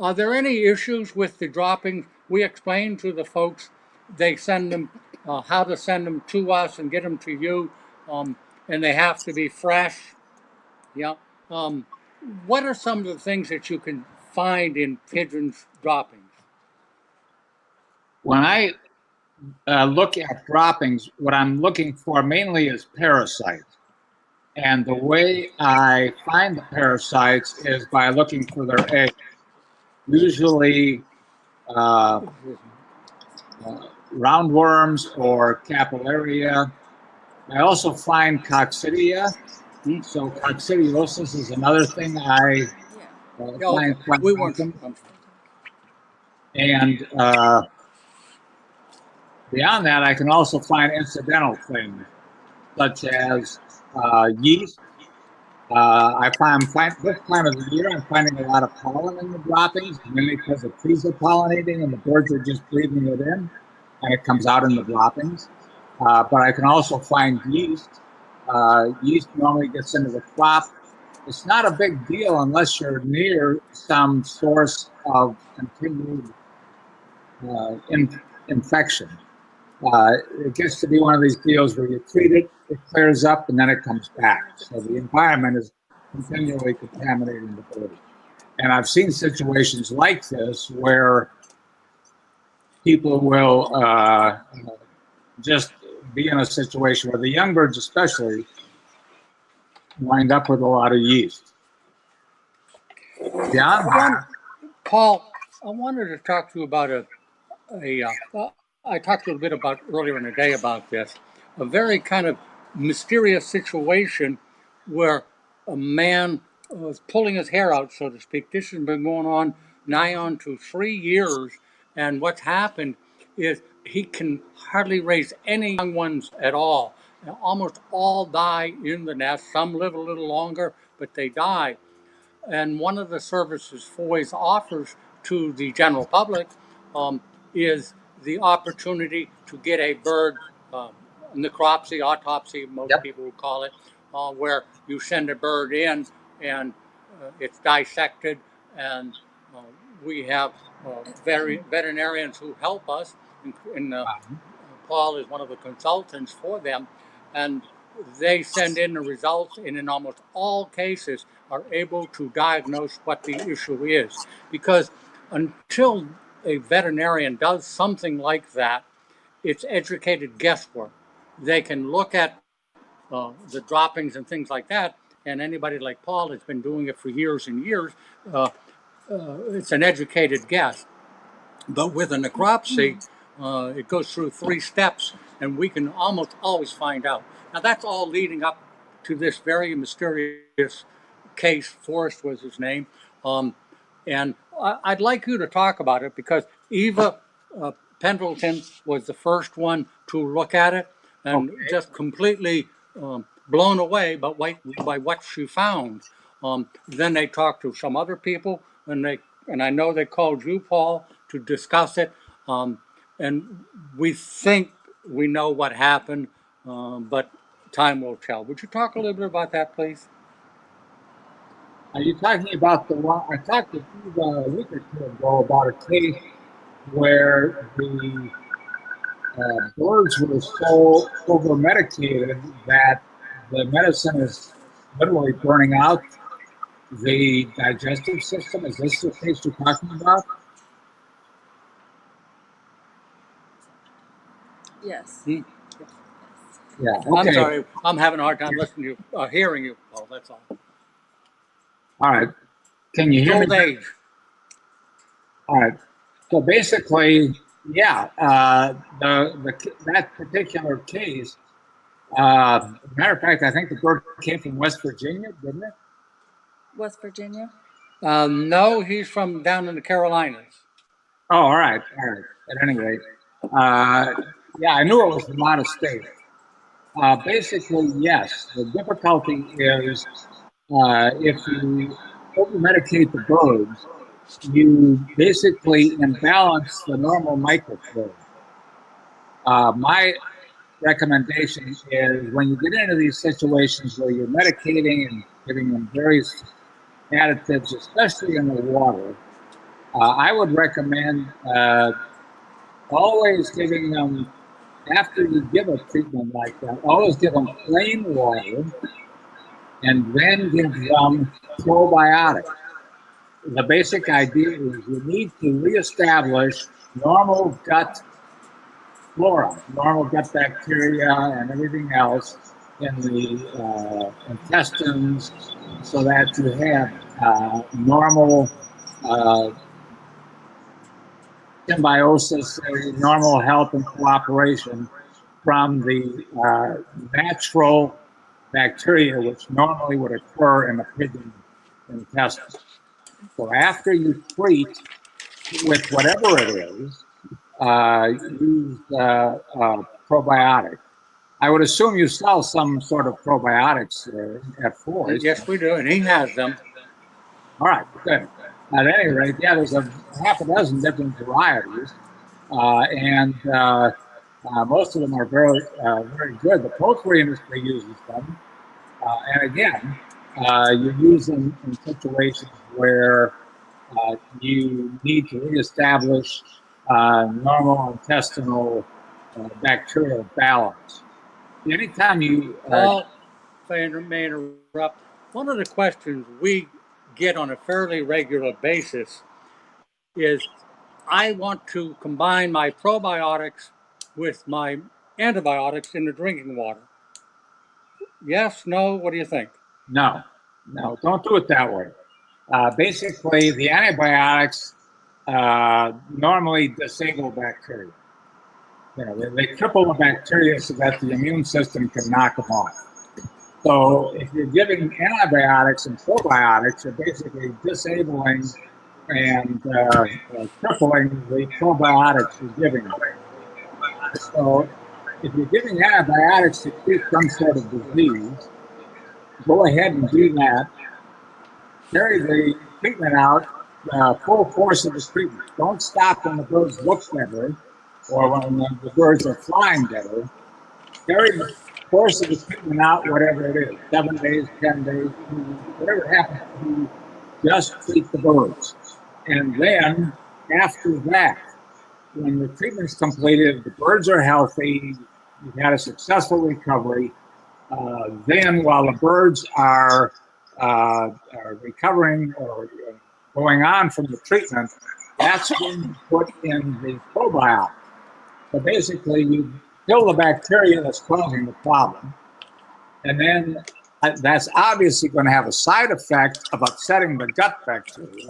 Speaker 1: Are there any issues with the droppings? We explain to the folks, they send them, how to send them to us and get them to you, and they have to be fresh. Yeah. Um, what are some of the things that you can find in pigeons' droppings?
Speaker 3: When I look at droppings, what I'm looking for mainly is parasites. And the way I find the parasites is by looking for their eggs. Usually uh, roundworms or capillaria. I also find coccidia.
Speaker 1: Hmm?
Speaker 3: So coccidiosis is another thing I
Speaker 1: Yeah, okay.
Speaker 3: find quite
Speaker 1: We weren't.
Speaker 3: often. And beyond that, I can also find incidental things such as yeast. This time of the year, I'm finding a lot of pollen in the droppings, mainly because the trees are pollinating and the birds are just breathing it in, and it comes out in the droppings. But I can also find yeast. Yeast normally gets into the crop. It's not a big deal unless you're near some source of continued infection. It gets to be one of these deals where you treat it, it clears up, and then it comes back. So the environment is continually contaminating the bird. And I've seen situations like this where people will just be in a situation where the young birds, especially, wind up with a lot of yeast. Beyond that,
Speaker 1: Paul, I wanted to talk to you about I talked a little bit about earlier in the day about this, a very kind of mysterious situation where a man was pulling his hair out, so to speak. This has been going on nigh on to 3 years, and what's happened is he can hardly raise any young ones at all. And almost all die in the nest. Some live a little longer, but they die. And one of the services Foys offers to the general public um, is the opportunity to get a bird necropsy, autopsy, most
Speaker 3: yep.
Speaker 1: people would call it, where you send a bird in and it's dissected, and uh, we have veterinarians who help us. Paul is one of the consultants for them, and they send in the results, and in almost all cases are able to diagnose what the issue is. Because until a veterinarian does something like that, it's educated guesswork. They can look at the droppings and things like that, and anybody like Paul has been doing it for years and years. Uh, it's an educated guess. But with a necropsy, it goes through 3 steps, and we can almost always find out. Now, that's all leading up to this very mysterious case. Forrest was his name. Um, and I'd like you to talk about it because Eva Pendleton was the first one to look at it and
Speaker 3: Okay.
Speaker 1: just completely blown away by what she found. Then they talked to some other people, and I know they called you, Paul, to discuss it. And we think we know what happened, but time will tell. Would you talk a little bit about that, please?
Speaker 3: Are you talking about the one I talked to you a week or two ago about a case where the birds were so over medicated that the medicine is literally burning out the digestive system? Is this the case you're talking about?
Speaker 2: Yes.
Speaker 1: Hmm?
Speaker 3: Yeah.
Speaker 1: I'm
Speaker 3: Okay.
Speaker 1: sorry, I'm having a hard time listening to you, hearing you, Paul. That's all.
Speaker 3: All right. Can you
Speaker 1: It's
Speaker 3: hear me?
Speaker 1: old age.
Speaker 3: All right. So basically, yeah, that particular case. Matter of fact, I think the bird came from West Virginia, didn't it?
Speaker 2: West Virginia.
Speaker 1: No, he's from down in the Carolinas.
Speaker 3: Oh, all right, all right. At any rate, uh, yeah, I knew it was from out of state. Basically, yes. The difficulty is if you over medicate the birds, you basically imbalance the normal microflora. My recommendation is when you get into these situations where you're medicating and giving them various additives, especially in the water, I would recommend always giving them, after you give a treatment like that, always give them plain water and then give them probiotics. The basic idea is you need to reestablish normal gut flora, normal gut bacteria, and everything else in the intestines so that you have normal uh, symbiosis, normal health and cooperation from the natural bacteria which normally would occur in the pigeon intestine. So after you treat with whatever it is, use probiotic. I would assume you sell some sort of probiotics at Foys.
Speaker 1: Yes, we do, and he has them.
Speaker 3: All right, good. At any rate, yeah, there's a half a dozen different varieties, and most of them are very good. The poultry industry uses them, and again, you use them in situations where you need to reestablish normal intestinal bacterial balance. Anytime you
Speaker 1: Paul, if I may interrupt, one of the questions we get on a fairly regular basis is I want to combine my probiotics with my antibiotics in the drinking water. Yes, no, what do you think?
Speaker 3: no, don't do it that way. Basically, the antibiotics normally disable bacteria. You know, they cripple the bacteria so that the immune system can knock them off. So if you're giving antibiotics and probiotics, you're basically disabling and crippling the probiotics you're giving them. So if you're giving antibiotics to treat some sort of disease, go ahead and do that. Carry the treatment out, full force of the treatment. Don't stop when the birds look better or when the birds are flying better. Carry the course of the treatment out, whatever it is, 7 days, 10 days, whatever it happens to be, just treat the birds. And then after that, when the treatment's completed, the birds are healthy, you've had a successful recovery, then while the birds are recovering or going on from the treatment, that's when you put in the probiotic. So basically, you kill the bacteria that's causing the problem, and then that's obviously going to have a side effect of upsetting the gut bacteria.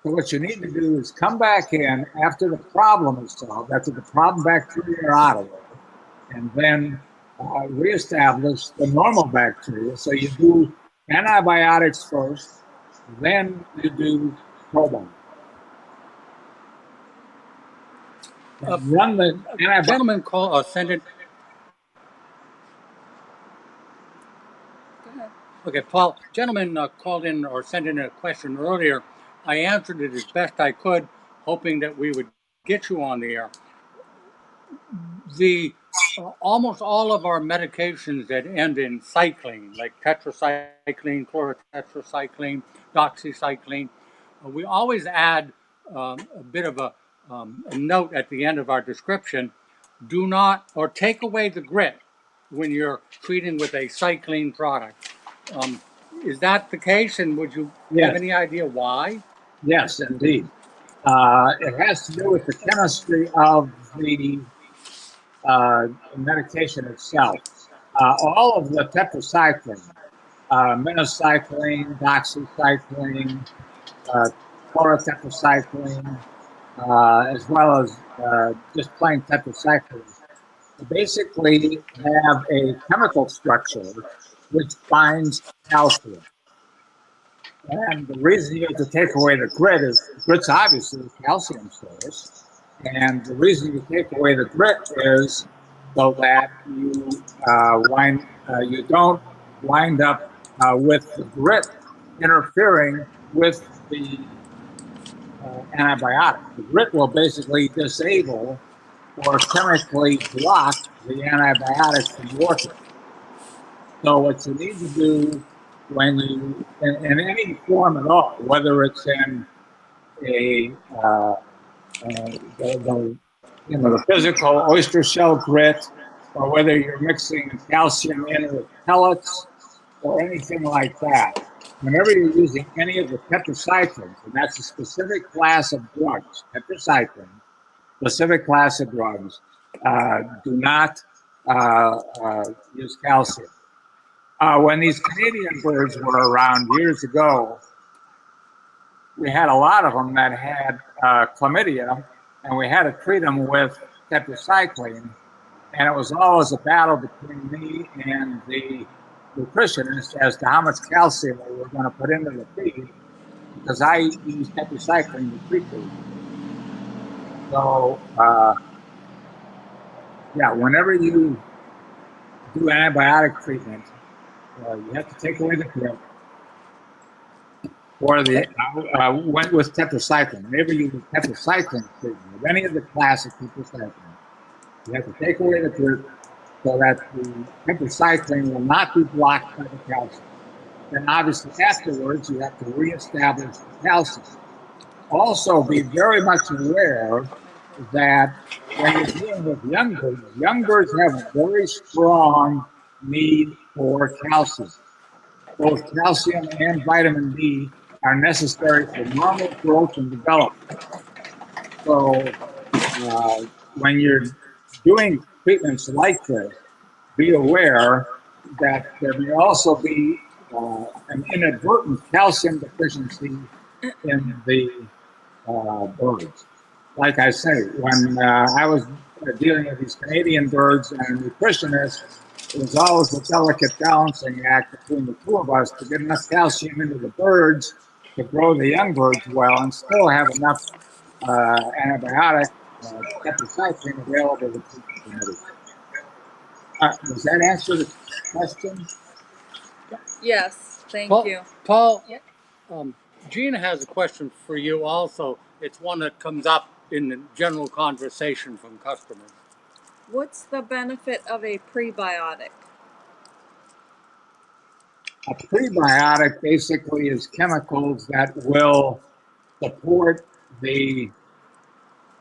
Speaker 3: So what you need to do is come back in after the problem is solved, after the problem bacteria are out of there, and then reestablish the normal bacteria. So you do antibiotics first, then you do probiotics. Run the antibiotics.
Speaker 1: Gentleman sent in.
Speaker 2: Go ahead.
Speaker 1: Okay, Paul, gentleman called in or sent in a question earlier. I answered it as best I could, hoping that we would get you on the air. The almost all of our medications that end in cycline, like tetracycline, chlorotetracycline, doxycycline, we always add a bit of a note at the end of our description. Do not or take away the grit when you're treating with a cycline product. Um, is that the case, and would you have
Speaker 3: Yes,
Speaker 1: any idea why?
Speaker 3: yes, indeed. It has to do with the chemistry of the medication itself. All of the tetracycline, minocycline, doxycycline, chlorotetracycline, as well as just plain tetracycline, basically have a chemical structure which binds calcium. And the reason you have to take away the grit is grit's obviously a calcium source. And the reason you take away the grit is so that you don't wind up with the grit interfering with the antibiotic. The grit will basically disable or chemically block the antibiotics from working. So what you need to do when in any form at all, whether it's in the physical oyster shell grit, or whether you're mixing calcium in with pellets or anything like that, whenever you're using any of the tetracyclines, and that's a specific class of drugs, tetracycline, specific class of drugs, do not use calcium. When these Canadian birds were around years ago, we had a lot of them that had chlamydia, and we had to treat them with tetracycline. And it was always a battle between me and the nutritionist as to how much calcium we were going to put into the feed, because I use tetracycline to treat these. So, whenever you do antibiotic treatment, you have to take away the grit. Or went with tetracycline. Whenever you use tetracycline treatment of any of the classic tetracycline, you have to take away the grit so that the tetracycline will not be blocked by the calcium. Then obviously afterwards you have to reestablish the calcium. Also be very much aware that when you're dealing with young birds have a very strong need for calcium. Both calcium and vitamin D are necessary for normal growth and development. So when you're doing treatments like this, be aware that there may also be an inadvertent calcium deficiency in the birds. Like I say, when I was dealing with these Canadian birds and a nutritionist, it was always a delicate balancing act between the two of us to get enough calcium into the birds to grow the young birds well and still have enough antibiotic tetracycline available to keep the community. Does that answer the question?
Speaker 2: Yes, thank you.
Speaker 1: Paul, Gina has a question for you also. It's one that comes up in the general conversation from customers.
Speaker 2: What's the benefit of a prebiotic?
Speaker 3: A prebiotic basically is chemicals that will support a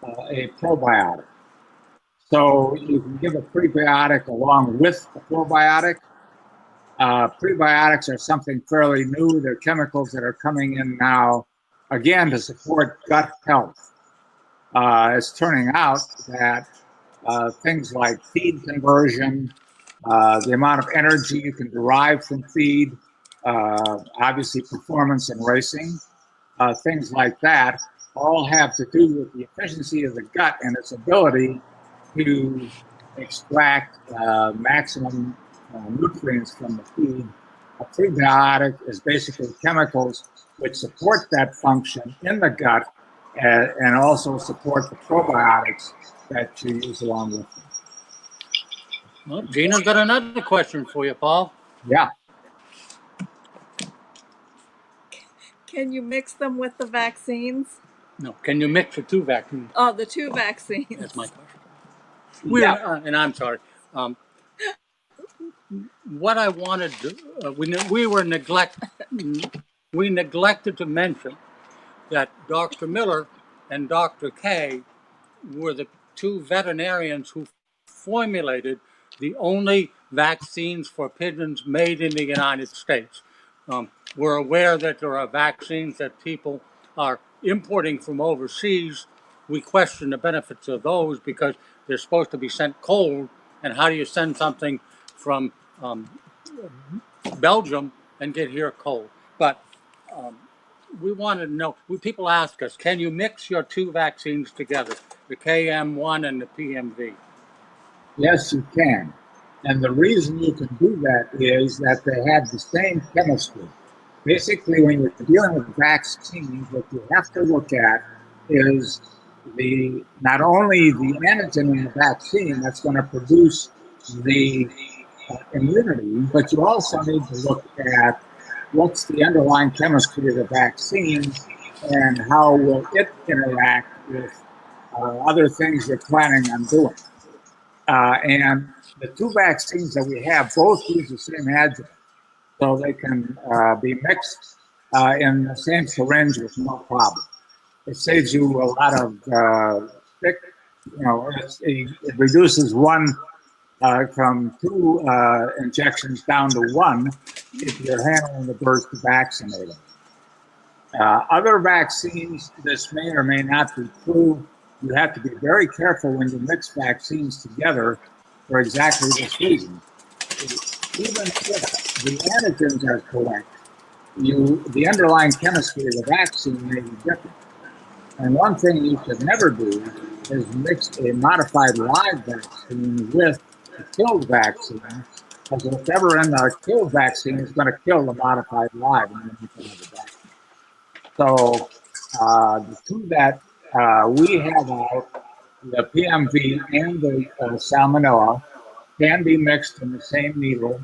Speaker 3: probiotic. So you can give a prebiotic along with a probiotic. Prebiotics are something fairly new. They're chemicals that are coming in now, again, to support gut health. It's turning out that things like feed conversion, the amount of energy you can derive from feed, obviously performance in racing, things like that, all have to do with the efficiency of the gut and its ability to extract maximum nutrients from the feed. A prebiotic is basically chemicals which support that function in the gut and also support the probiotics that you use along with them.
Speaker 1: Well, Gina's got another question for you, Paul.
Speaker 3: Yeah.
Speaker 2: Can you mix them with the vaccines?
Speaker 1: No, can you mix the two vaccines?
Speaker 2: Oh, the two vaccines.
Speaker 1: That's my question. And I'm sorry. What I wanted to, we neglected to mention that Dr. Miller and Dr. K were the two veterinarians who formulated the only vaccines for pigeons made in the United States. We're aware that there are vaccines that people are importing from overseas. We question the benefits of those because they're supposed to be sent cold. And how do you send something from Belgium and get here cold? But we wanted to know, people ask us, can you mix your two vaccines together, the KM1 and the PMV?
Speaker 3: Yes, you can. And the reason you can do that is that they have the same chemistry. Basically, when you're dealing with vaccines, what you have to look at is not only the antigen in the vaccine that's going to produce the immunity, but you also need to look at what's the underlying chemistry of the vaccine and how will it interact with other things you're planning on doing. And the two vaccines that we have both use the same adjuvant, so they can be mixed in the same syringe with no problem. It saves you a lot of thick, it reduces one from two injections down to one if you're handling the birds to vaccinate them. Other vaccines, this may or may not be true. You have to be very careful when you mix vaccines together for exactly this reason. Even if the antigens are correct, the underlying chemistry of the vaccine may be different. And one thing you should never do is mix a modified live vaccine with a killed vaccine, because whatever in the killed vaccine is going to kill the modified live, and then you can have a vaccine. So the two that we have out, the PMV and the salmonella, can be mixed in the same needle,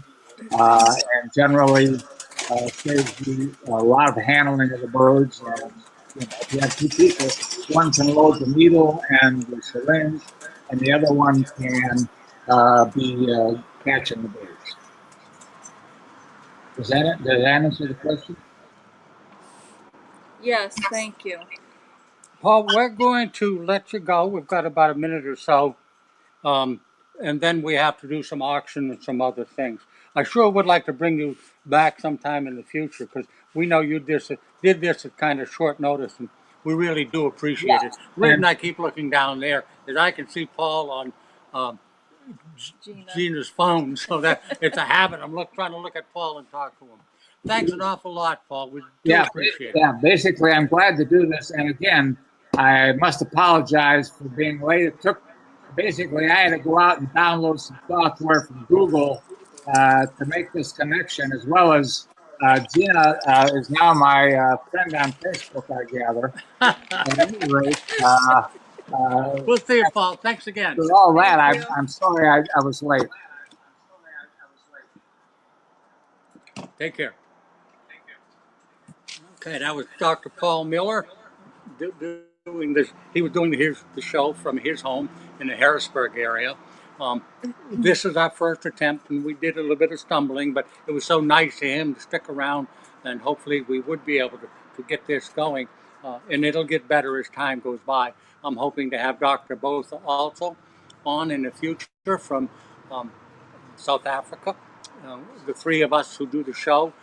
Speaker 3: and generally saves you a lot of handling of the birds. If you have two people, one can load the needle and the syringe, and the other one can be catching the birds. Does that answer the question?
Speaker 2: Yes, thank you.
Speaker 1: Paul, we're going to let you go. We've got about a minute or so. Um, and then we have to do some auction and some other things. I sure would like to bring you back sometime in the future because we know you did this at kind of short notice, and we really do appreciate it. The reason
Speaker 3: And
Speaker 1: I keep looking down there is I can see Paul on um,
Speaker 2: Gina.
Speaker 1: Gina's phone, so that it's a habit. Trying to look at Paul and talk to him. Thanks an awful lot, Paul. We do appreciate it.
Speaker 3: basically, I'm glad to do this. And again, I must apologize for being late. It took basically I had to go out and download some software from Google to make this connection, as well as Gina is now my friend on Facebook, I gather. At any rate,
Speaker 1: We'll see you, Paul. Thanks again.
Speaker 3: for all that,
Speaker 2: Thank you.
Speaker 3: I'm sorry I was late.
Speaker 1: Take care. Okay, that was Dr. Paul Miller doing this. He was doing the show from his home in the Harrisburg area. Um, this is our first attempt, and we did a little bit of stumbling, but it was so nice to him to stick around, and hopefully we would be able to get this going, and it'll get better as time goes by. I'm hoping to have Dr. Both also on in the future from um, South Africa. The three of us who do the show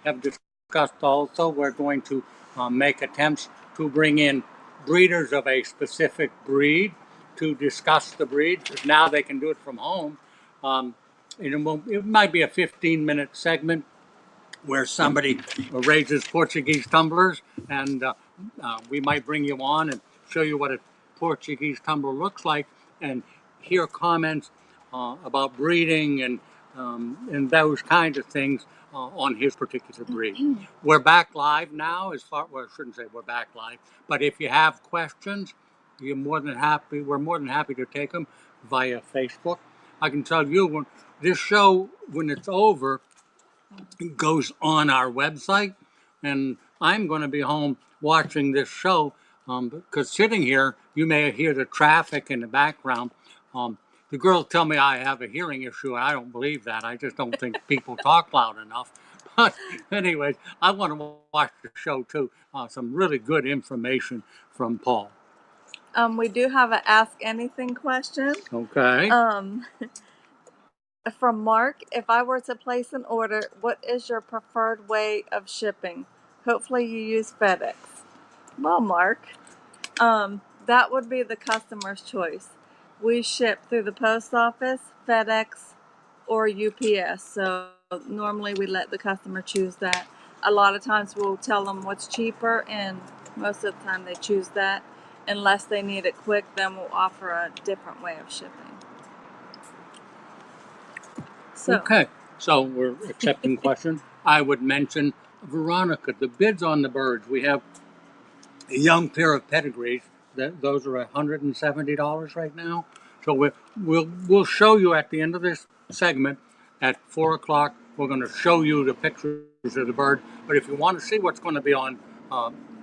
Speaker 1: have discussed also. We're going to make attempts to bring in breeders of a specific breed to discuss the breed. Now they can do it from home. Um, it might be a 15-minute segment where somebody raises Portuguese tumblers, and we might bring you on and show you what a Portuguese tumbler looks like, and hear comments about breeding and those kinds of things on his particular breed. We're back live now, well, I shouldn't say we're back live, but if you have questions, we're more than happy to take them via Facebook. I can tell you when this show, when it's over, goes on our website, and I'm going to be home watching this show because sitting here, you may hear the traffic in the background. Um, the girls tell me I have a hearing issue. I don't believe that. I just don't think people talk loud enough. But anyways, I want to watch the show too. Some really good information from Paul.
Speaker 2: We do have a Ask Anything question.
Speaker 1: Okay.
Speaker 2: From Mark, if I were to place an order, what is your preferred way of shipping? Hopefully you use FedEx. Well, Mark, that would be the customer's choice. We ship through the post office, FedEx, or UPS. So normally we let the customer choose that. A lot of times we'll tell them what's cheaper, and most of the time they choose that. Unless they need it quick, then we'll offer a different way of shipping. So,
Speaker 1: Okay, so we're accepting question. I would mention Veronica, the bids on the birds, we have a young pair of pedigrees. Those are $170 right now. So we'll show you at the end of this segment at 4 o'clock. We're going to show you the pictures of the bird. But if you want to see what's going to be on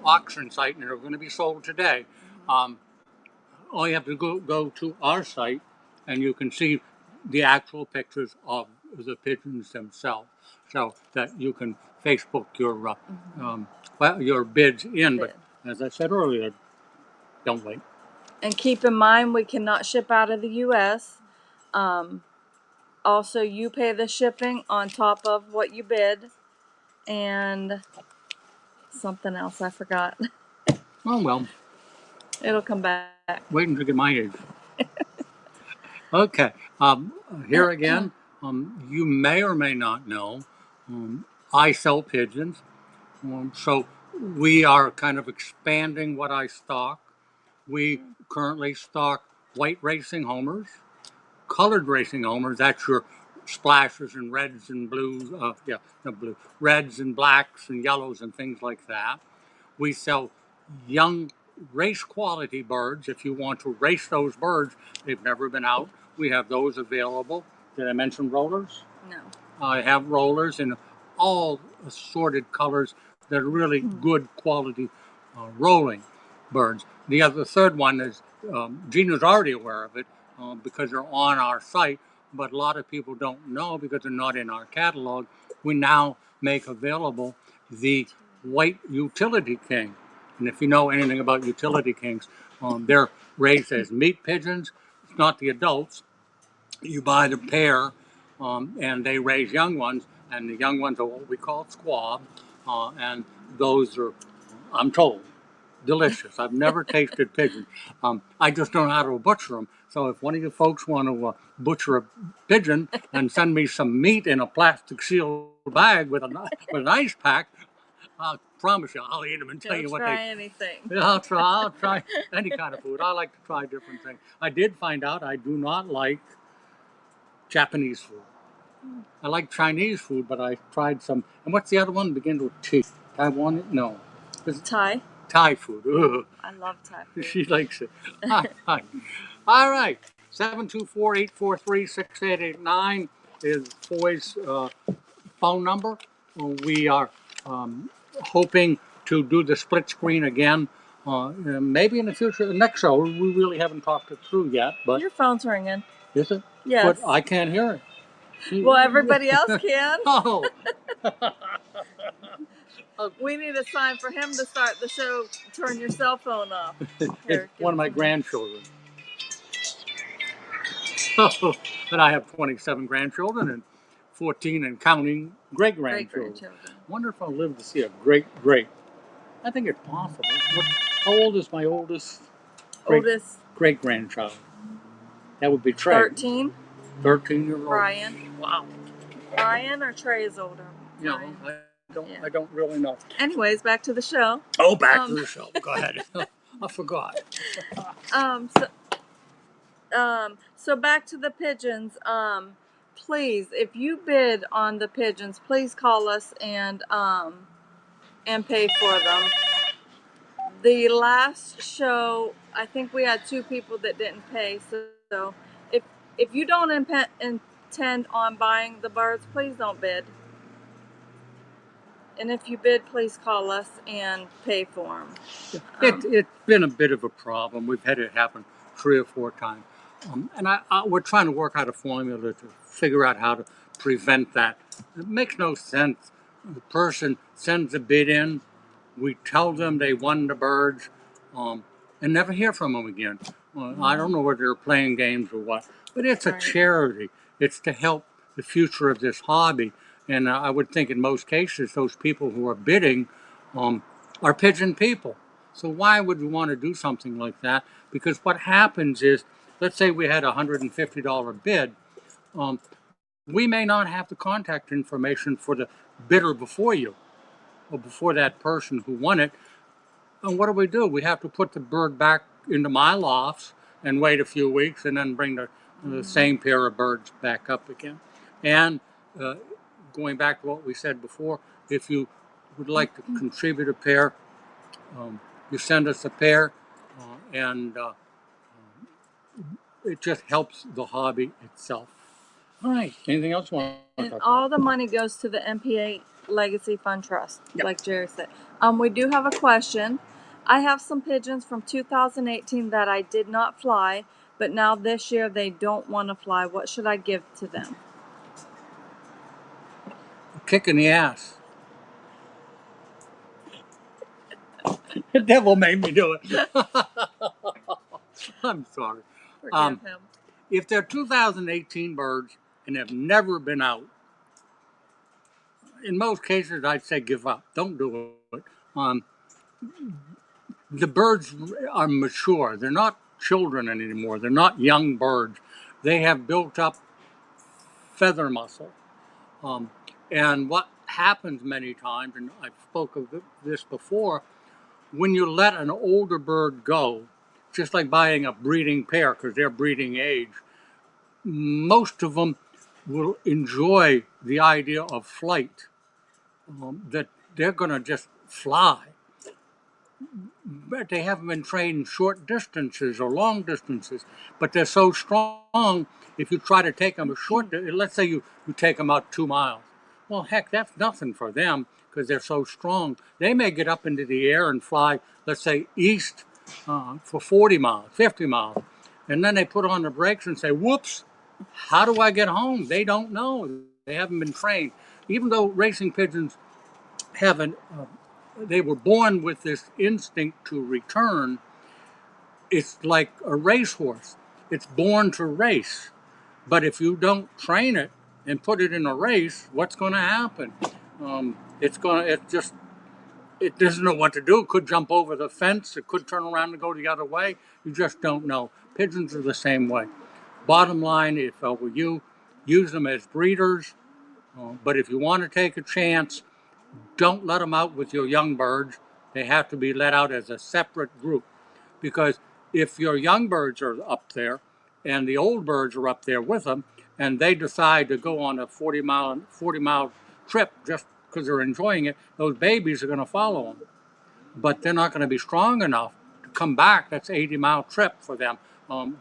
Speaker 1: auction site and they're going to be sold today, all you have to go to our site and you can see the actual pictures of the pigeons themselves, so that you can Facebook your bids in. But as I said earlier, don't wait.
Speaker 2: And keep in mind, we cannot ship out of the U.S. Also, you pay the shipping on top of what you bid. And something else I forgot.
Speaker 1: Oh well,
Speaker 2: It'll come back.
Speaker 1: waiting to get my age. Okay, here again, you may or may not know, I sell pigeons. So we are kind of expanding what I stock. We currently stock white racing homers, colored racing homers. That's your splashes and reds and blues. Reds and blacks and yellows and things like that. We sell young race quality birds. If you want to race those birds, they've never been out. We have those available. Did I mention rollers?
Speaker 2: No.
Speaker 1: I have rollers in all assorted colors that are really good quality rolling birds. The third one is Gina's already aware of it because they're on our site, but a lot of people don't know because they're not in our catalog. We now make available the white utility king. And if you know anything about utility kings, they're raised as meat pigeons. It's not the adults. You buy the pair, and they raise young ones, and the young ones are what we call squab, and those are, I'm told, delicious. I've never tasted pigeon. I just don't know how to butcher them. So if one of you folks want to butcher a pigeon and send me some meat in a plastic sealed bag with an ice pack, I promise you, I'll eat them and tell you what
Speaker 2: try anything.
Speaker 1: I'll try any kind of food. I like to try different things. I did find out I do not like Japanese food. I like Chinese food, but I tried some. And what's the other one? Begins with T. Taiwan? No.
Speaker 2: Thai.
Speaker 1: Thai food. Ugh.
Speaker 2: I love Thai food.
Speaker 1: She likes it. Hi. All right. 724-843-6889 is Foy's phone number. We are hoping to do the split screen again. Maybe in the future, the next show. We really haven't talked it through yet. But
Speaker 2: your phone's ringing.
Speaker 1: is it?
Speaker 2: Yes.
Speaker 1: But I can't hear it.
Speaker 2: Well, everybody else can.
Speaker 1: Oh.
Speaker 2: We need a sign for him to start the show. Turn your cell phone off.
Speaker 1: It's one of my grandchildren. But I have 27 grandchildren and 14 and counting great grandchildren. Wonder if I'll live to see a great. I think it's possible. How old is my oldest great grandchild? That would be Trey.
Speaker 2: 13.
Speaker 1: 13-year-old.
Speaker 2: Brian.
Speaker 1: Wow.
Speaker 2: Brian or Trey is older.
Speaker 1: Yeah, I don't really know.
Speaker 2: Anyways, back to the show.
Speaker 1: Oh, back to the show. Go ahead. I forgot.
Speaker 2: So back to the pigeons. Please, if you bid on the pigeons, please call us and pay for them. The last show, I think we had 2 people that didn't pay. So if you don't intend on buying the birds, please don't bid. And if you bid, please call us and pay for them.
Speaker 1: It's been a bit of a problem. We've had it happen 3 or 4 times. And we're trying to work out a formula to figure out how to prevent that. It makes no sense. The person sends a bid in, we tell them they won the birds, and never hear from them again. I don't know whether they're playing games or what, but it's a charity. It's to help the future of this hobby. And I would think in most cases, those people who are bidding are pigeon people. So why would we want to do something like that? Because what happens is, let's say we had a $150 bid. We may not have the contact information for the bidder before you, or before that person who won it. And what do? We have to put the bird back into my lofts and wait a few weeks and then bring the same pair of birds back up again. And going back to what we said before, if you would like to contribute a pair, you send us a pair, and it just helps the hobby itself. All right. Anything else you want to
Speaker 2: And
Speaker 1: talk
Speaker 2: all
Speaker 1: about?
Speaker 2: the money goes to the MPA Legacy Fund Trust, like Jerry said. We do have a question. I have some pigeons from 2018 that I did not fly, but now this year they don't want to fly. What should I give to them?
Speaker 1: A kick in the ass. The devil made me do it. I'm sorry.
Speaker 2: Forgive him.
Speaker 1: If they're 2018 birds and have never been out, in most cases I'd say give up. Don't do it. Um, the birds are mature. They're not children anymore. They're not young birds. They have built up feather muscle. Um, and what happens many times, and I've spoken of this before, when you let an older bird go, just like buying a breeding pair because they're breeding age, most of them will enjoy the idea of flight, that they're going to just fly. But they haven't been trained short distances or long distances, but they're so strong. If you try to take them a short, let's say you take them out 2 miles, well, heck, that's nothing for them because they're so strong. They may get up into the air and fly, let's say, east for 40 miles, 50 miles, and then they put on the brakes and say, whoops, how do I get home? They don't know. They haven't been trained. Even though racing pigeons haven't, they were born with this instinct to return. It's like a racehorse. It's born to race. But if you don't train it and put it in a race, what's going to happen? It doesn't know what to do. It could jump over the fence. It could turn around and go the other way. You just don't know. Pigeons are the same way. Bottom line, if I were you, use them as breeders. But if you want to take a chance, don't let them out with your young birds. They have to be let out as a separate group. Because if your young birds are up there and the old birds are up there with them, and they decide to go on a 40 mile trip just because they're enjoying it, those babies are going to follow them. But they're not going to be strong enough to come back. That's an 80-mile trip for them.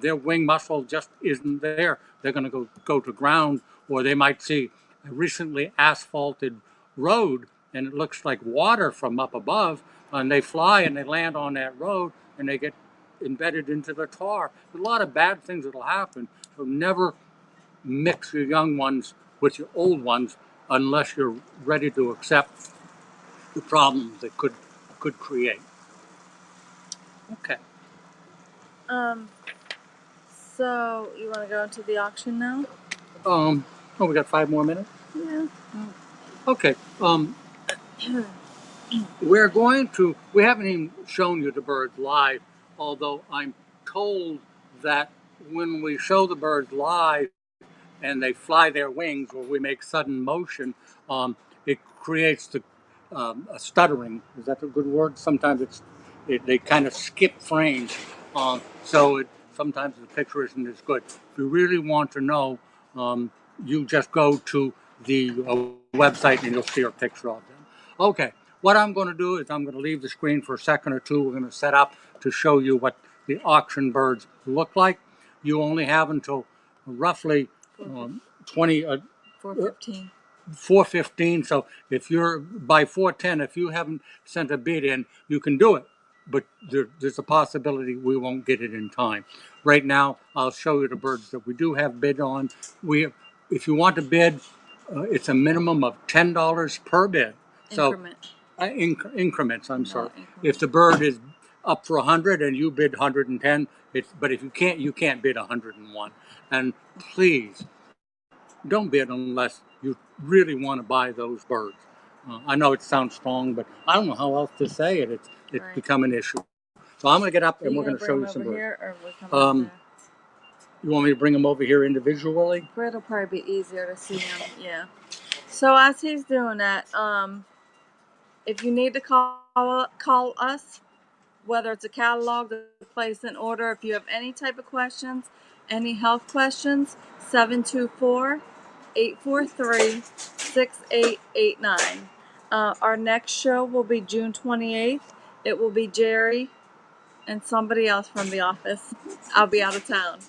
Speaker 1: Their wing muscle just isn't there. They're going to go to ground, or they might see a recently asphalted road and it looks like water from up above, and they fly and they land on that road and they get embedded into the tar. There's a lot of bad things that'll happen. So never mix your young ones with your old ones unless you're ready to accept the problems that could create. Okay.
Speaker 2: Um, so you want to go into the auction now?
Speaker 1: Oh, we got 5 more minutes.
Speaker 2: Yeah.
Speaker 1: Okay. We haven't even shown you the birds live, although I'm told that when we show the birds live and they fly their wings or we make sudden motion, it creates a stuttering. Is that a good word? Sometimes they kind of skip frames, sometimes the picture isn't as good. If you really want to know, you just go to the website and you'll see a picture of them. Okay, what I'm going to do is I'm going to leave the screen for a second or two. We're going to set up to show you what the auction birds look like. You only have until roughly 20
Speaker 2: 4:15.
Speaker 1: 4:15. So if you're by 4:10, if you haven't sent a bid in, you can do it. But there's a possibility we won't get it in time. Right now, I'll show you the birds that we do have bid on. If you want to bid, it's a minimum of $10 per bid. So
Speaker 2: Increment.
Speaker 1: increments. I'm sorry.
Speaker 2: Increment.
Speaker 1: If the bird is up for 100 and you bid 110, but if you can't bid 101. And please don't bid unless you really want to buy those birds. I know it sounds strong, but I don't know how else to say it. It's
Speaker 2: Right.
Speaker 1: become an issue. So I'm going to get up
Speaker 2: Are
Speaker 1: and
Speaker 2: you
Speaker 1: we're going
Speaker 2: gonna
Speaker 1: to show
Speaker 2: bring
Speaker 1: you
Speaker 2: them
Speaker 1: some
Speaker 2: over
Speaker 1: birds.
Speaker 2: here, or we come up there?
Speaker 1: You want me to bring them over here individually?
Speaker 2: It'll probably be easier to see him. Yeah. So as he's doing that, if you need to call us, whether it's a catalog to place an order, if you have any type of questions, any health questions, 724-843-6889. Our next show will be June 28th. It will be Jerry and somebody else from the office. I'll be out of town,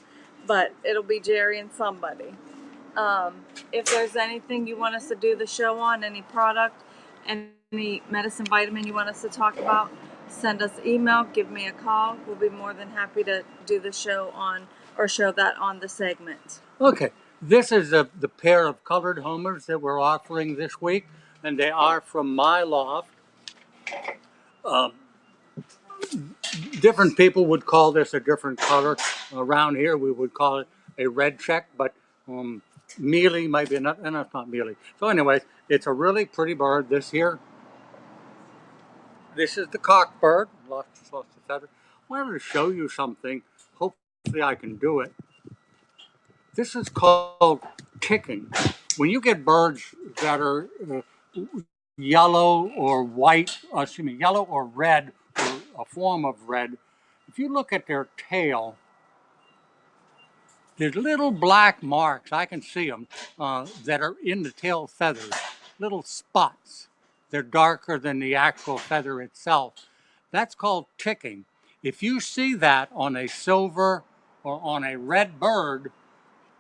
Speaker 2: but it'll be Jerry and somebody. If there's anything you want us to do the show on, any product, any medicine, vitamin you want us to talk about, send us email, give me a call. We'll be more than happy to do the show on or show that on the segment.
Speaker 1: Okay, this is the pair of colored homers that we're offering this week, and they are from my loft. Different people would call this a different color. Around here, we would call it a red check, but mealy might be not, and that's not mealy. So, anyways, it's a really pretty bird. This here, this is the cock bird. Lost the feather. I wanted to show you something. Hopefully, I can do it. This is called ticking. When you get birds that are yellow or white, yellow or red, or a form of red, if you look at their tail, there's little black marks, I can see them, that are in the tail feathers, little spots. They're darker than the actual feather itself. That's called ticking. If you see that on a silver or on a red bird,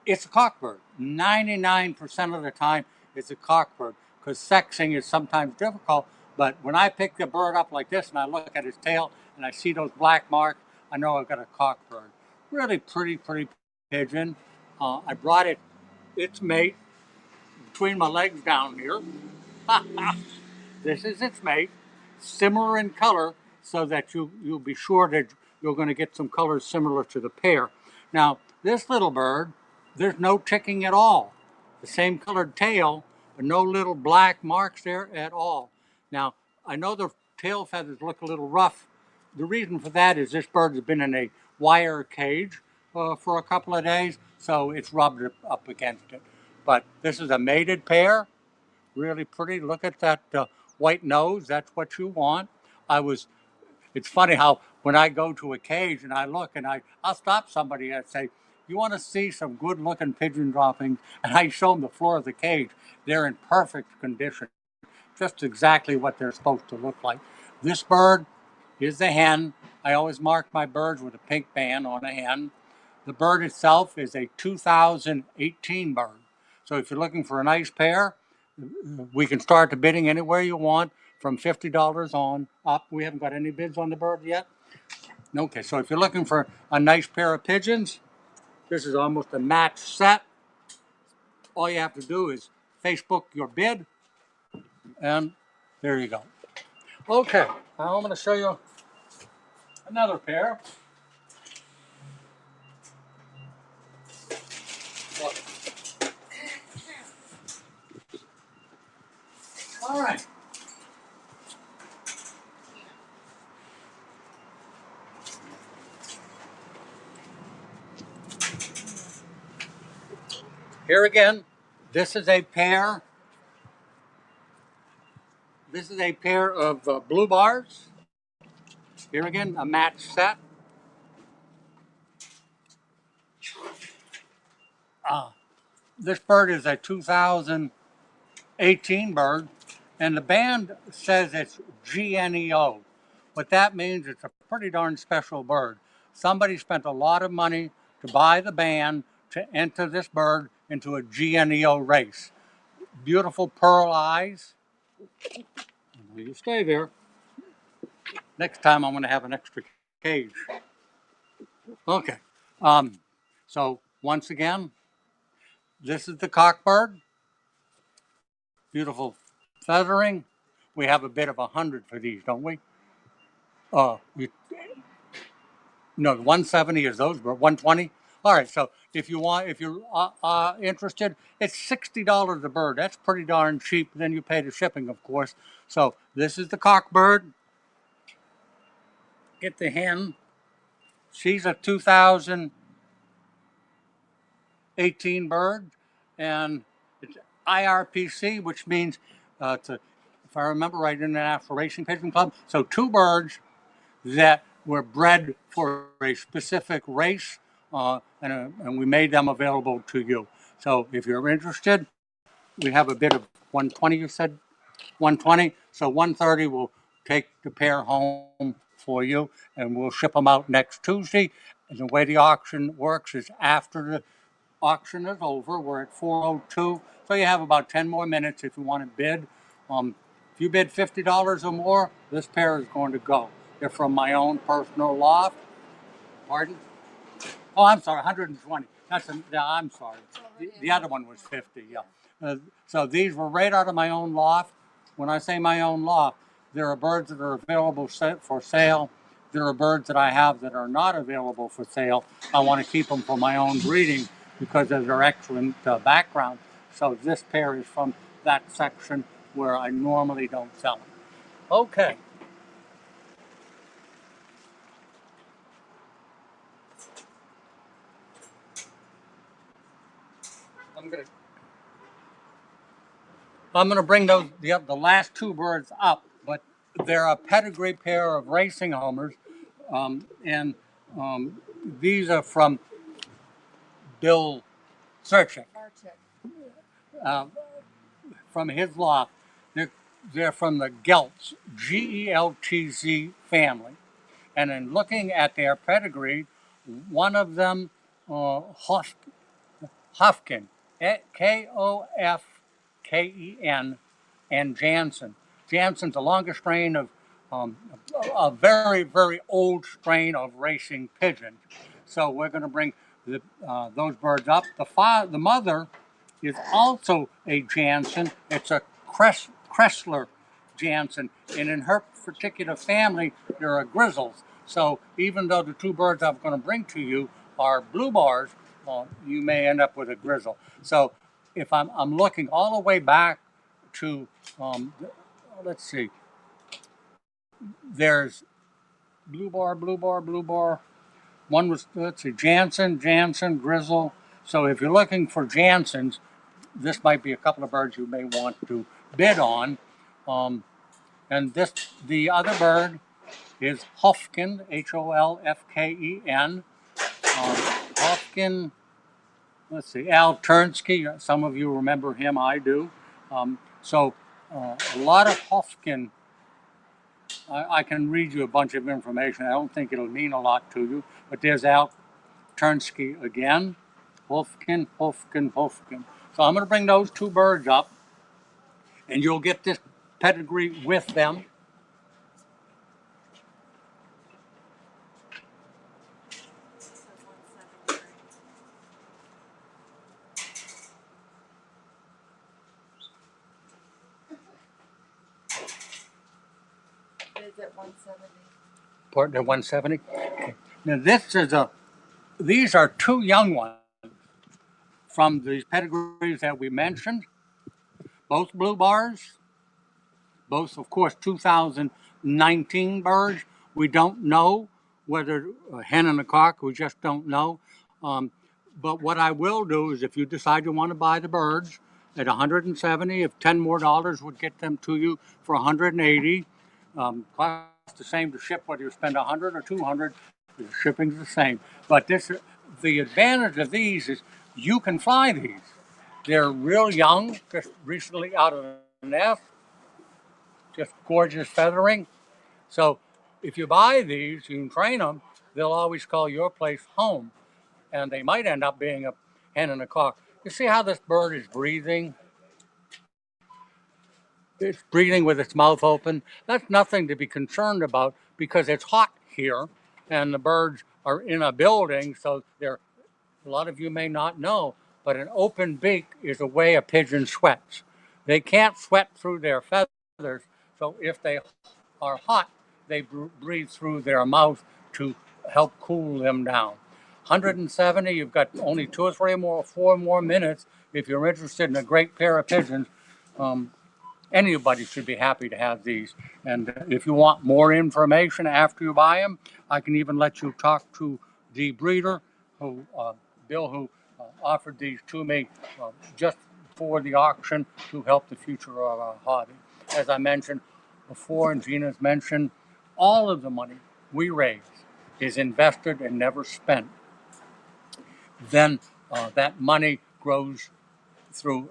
Speaker 1: it's a cockbird. 99% of the time, it's a cockbird because sexing is sometimes difficult. But when I pick the bird up like this and I look at his tail and I see those black marks, I know I've got a cockbird. Really pretty pigeon. I brought its mate between my legs down here. This is its mate, similar in color, so that you'll be sure that you're going to get some colors similar to the pair. Now, this little bird, there's no ticking at all. The same colored tail, but no little black marks there at all. Now, I know the tail feathers look a little rough. The reason for that is this bird has been in a wire cage for a couple of days, so it's rubbed up against it. But this is a mated pair, really pretty. Look at that white nose. That's what you want. I was. It's funny how when I go to a cage and I look and I'll stop somebody and I say, "You want to see some good-looking pigeon droppings?" And I show them the floor of the cage. They're in perfect condition, just exactly what they're supposed to look like. This bird is the hen. I always mark my birds with a pink band on a hen. The bird itself is a 2018 bird. So if you're looking for a nice pair, we can start the bidding anywhere you want from $50 on up. We haven't got any bids on the bird yet. Okay, so if you're looking for a nice pair of pigeons, this is almost a match set. All you have to do is Facebook your bid, and there you go. Okay, now I'm going to show you another pair. All right. Here again, this is a pair. This is a pair of blue bars. Here again, a match set. This bird is a 2018 bird, and the band says it's GNEO. What that means, it's a pretty darn special bird. Somebody spent a lot of money to buy the band to enter this bird into a GNEO race. Beautiful pearl eyes. You stay there. Next time I'm going to have an extra cage. Okay. So once again, this is the cockbird. Beautiful feathering. We have a bid of 100 for these, don't we? You, no, 170 is those, but 120. All right. So if you're interested, it's $60 a bird. That's pretty darn cheap. Then you pay the shipping, of course. So this is the cockbird. Get the hen. She's a 2018 bird, and it's IRPC, which means if I remember right, International Racing Pigeon Club. So two birds that were bred for a specific race, and we made them available to you. So if you're interested, we have a bid of 120. You said 120. So 130 we'll take the pair home for you, and we'll ship them out next Tuesday. And the way the auction works is after the auction is over, we're at 4:02, so you have about 10 more minutes if you want to bid. If you bid $50 or more, this pair is going to go. They're from my own personal loft. Pardon? Oh, I'm sorry, 120. I'm sorry. The other one was 50, yeah. So these were right out of my own loft. When I say my own loft, there are birds that are available for sale. There are birds that I have that are not available for sale. I want to keep them for my own breeding because of their excellent background. So this pair is from that section where I normally don't sell them. Okay. I'm gonna I'm going to bring the last two birds up, but they're a pedigree pair of racing homers, and these are from Bill Searchick, from his loft. They're, they're from the Geltz, Geltz family. And in looking at their pedigree, one of them, Hofken, Kofken, and Jansen. Jansen's the longest strain of um, a very, very old strain of racing pigeons. So we're going to bring those birds up. The mother is also a Jansen. It's a Kressler Jansen, and in her particular family, there are grizzles. So even though the two birds I'm going to bring to you are blue bars, you may end up with a grizzle. So if I'm looking all the way back to, let's see, there's blue bar, blue bar, blue bar. One was, let's see, Jansen, grizzle. So if you're looking for Jansens, this might be a couple of birds you may want to bid on. Um, and the other bird is Hofken, Holfken. Hofken, let's see, Al Turnsky. Some of you remember him, I do. So a lot of Hofken. I can read you a bunch of information. I don't think it'll mean a lot to you, but there's Al Turnsky again. Hofken. So I'm going to bring those two birds up, and you'll get this pedigree with them.
Speaker 2: Is it 170?
Speaker 1: Partner 170. Okay. Now these are two young ones from these pedigrees that we mentioned. Both blue bars, both of course 2019 birds. We don't know whether a hen and a cock. We just don't know. Um, but what I will do is, if you decide you want to buy the birds at 170, if 10 more dollars would get them to you for 180, cost the same to ship whether you spend 100 or 200. The shipping's the same. But the advantage of these is you can fly these. They're real young, just recently out of the nest, just gorgeous feathering. So if you buy these, you can train them. They'll always call your place home, and they might end up being a hen and a cock. You see how this bird is breathing? It's breathing with its mouth open. That's nothing to be concerned about because it's hot here, and the birds are in a building, so they're. A lot of you may not know, but an open beak is a way a pigeon sweats. They can't sweat through their feathers, so if they are hot, they breathe through their mouth to help cool them down. 170, you've got only 4 more minutes. If you're interested in a great pair of pigeons, anybody should be happy to have these. And if you want more information after you buy them, I can even let you talk to the breeder, Bill, who offered these to me just for the auction to help the future of our hobby. As I mentioned before, and Gina's mentioned, all of the money we raise is invested and never spent. Then that money grows through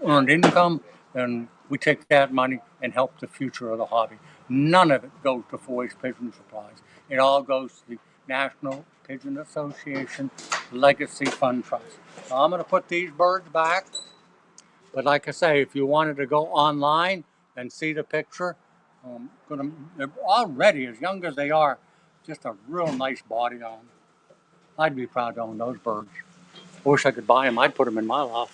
Speaker 1: earned income, and we take that money and help the future of the hobby. None of it goes to Foys Pigeon Supplies. It all goes to the National Pigeon Association Legacy Fund Trust. So I'm going to put these birds back. But like I say, if you wanted to go online and see the picture, they're already, as young as they are, just a real nice body on them. I'd be proud to own those birds. I wish I could buy them. I'd put them in my loft.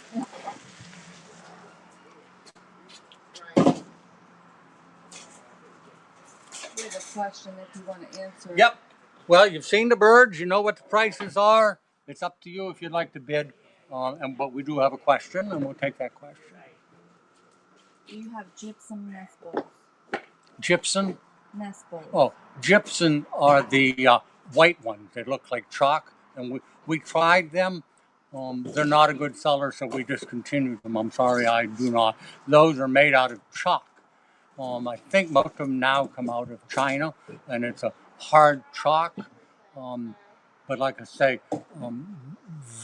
Speaker 2: We have a question if you want to answer.
Speaker 1: Yep. Well, you've seen the birds. You know what the prices are. It's up to you if you'd like to bid. But we do have a question, and we'll take that question.
Speaker 2: You have gypsum nest bowls.
Speaker 1: Gypsum?
Speaker 2: Nest bowls.
Speaker 1: Oh, gypsum are the white ones. They look like chalk, and we tried them. They're not a good seller, so we discontinued them. I'm sorry, I do not. Those are made out of chalk. I think most of them now come out of China, and it's a hard chalk. But like I say,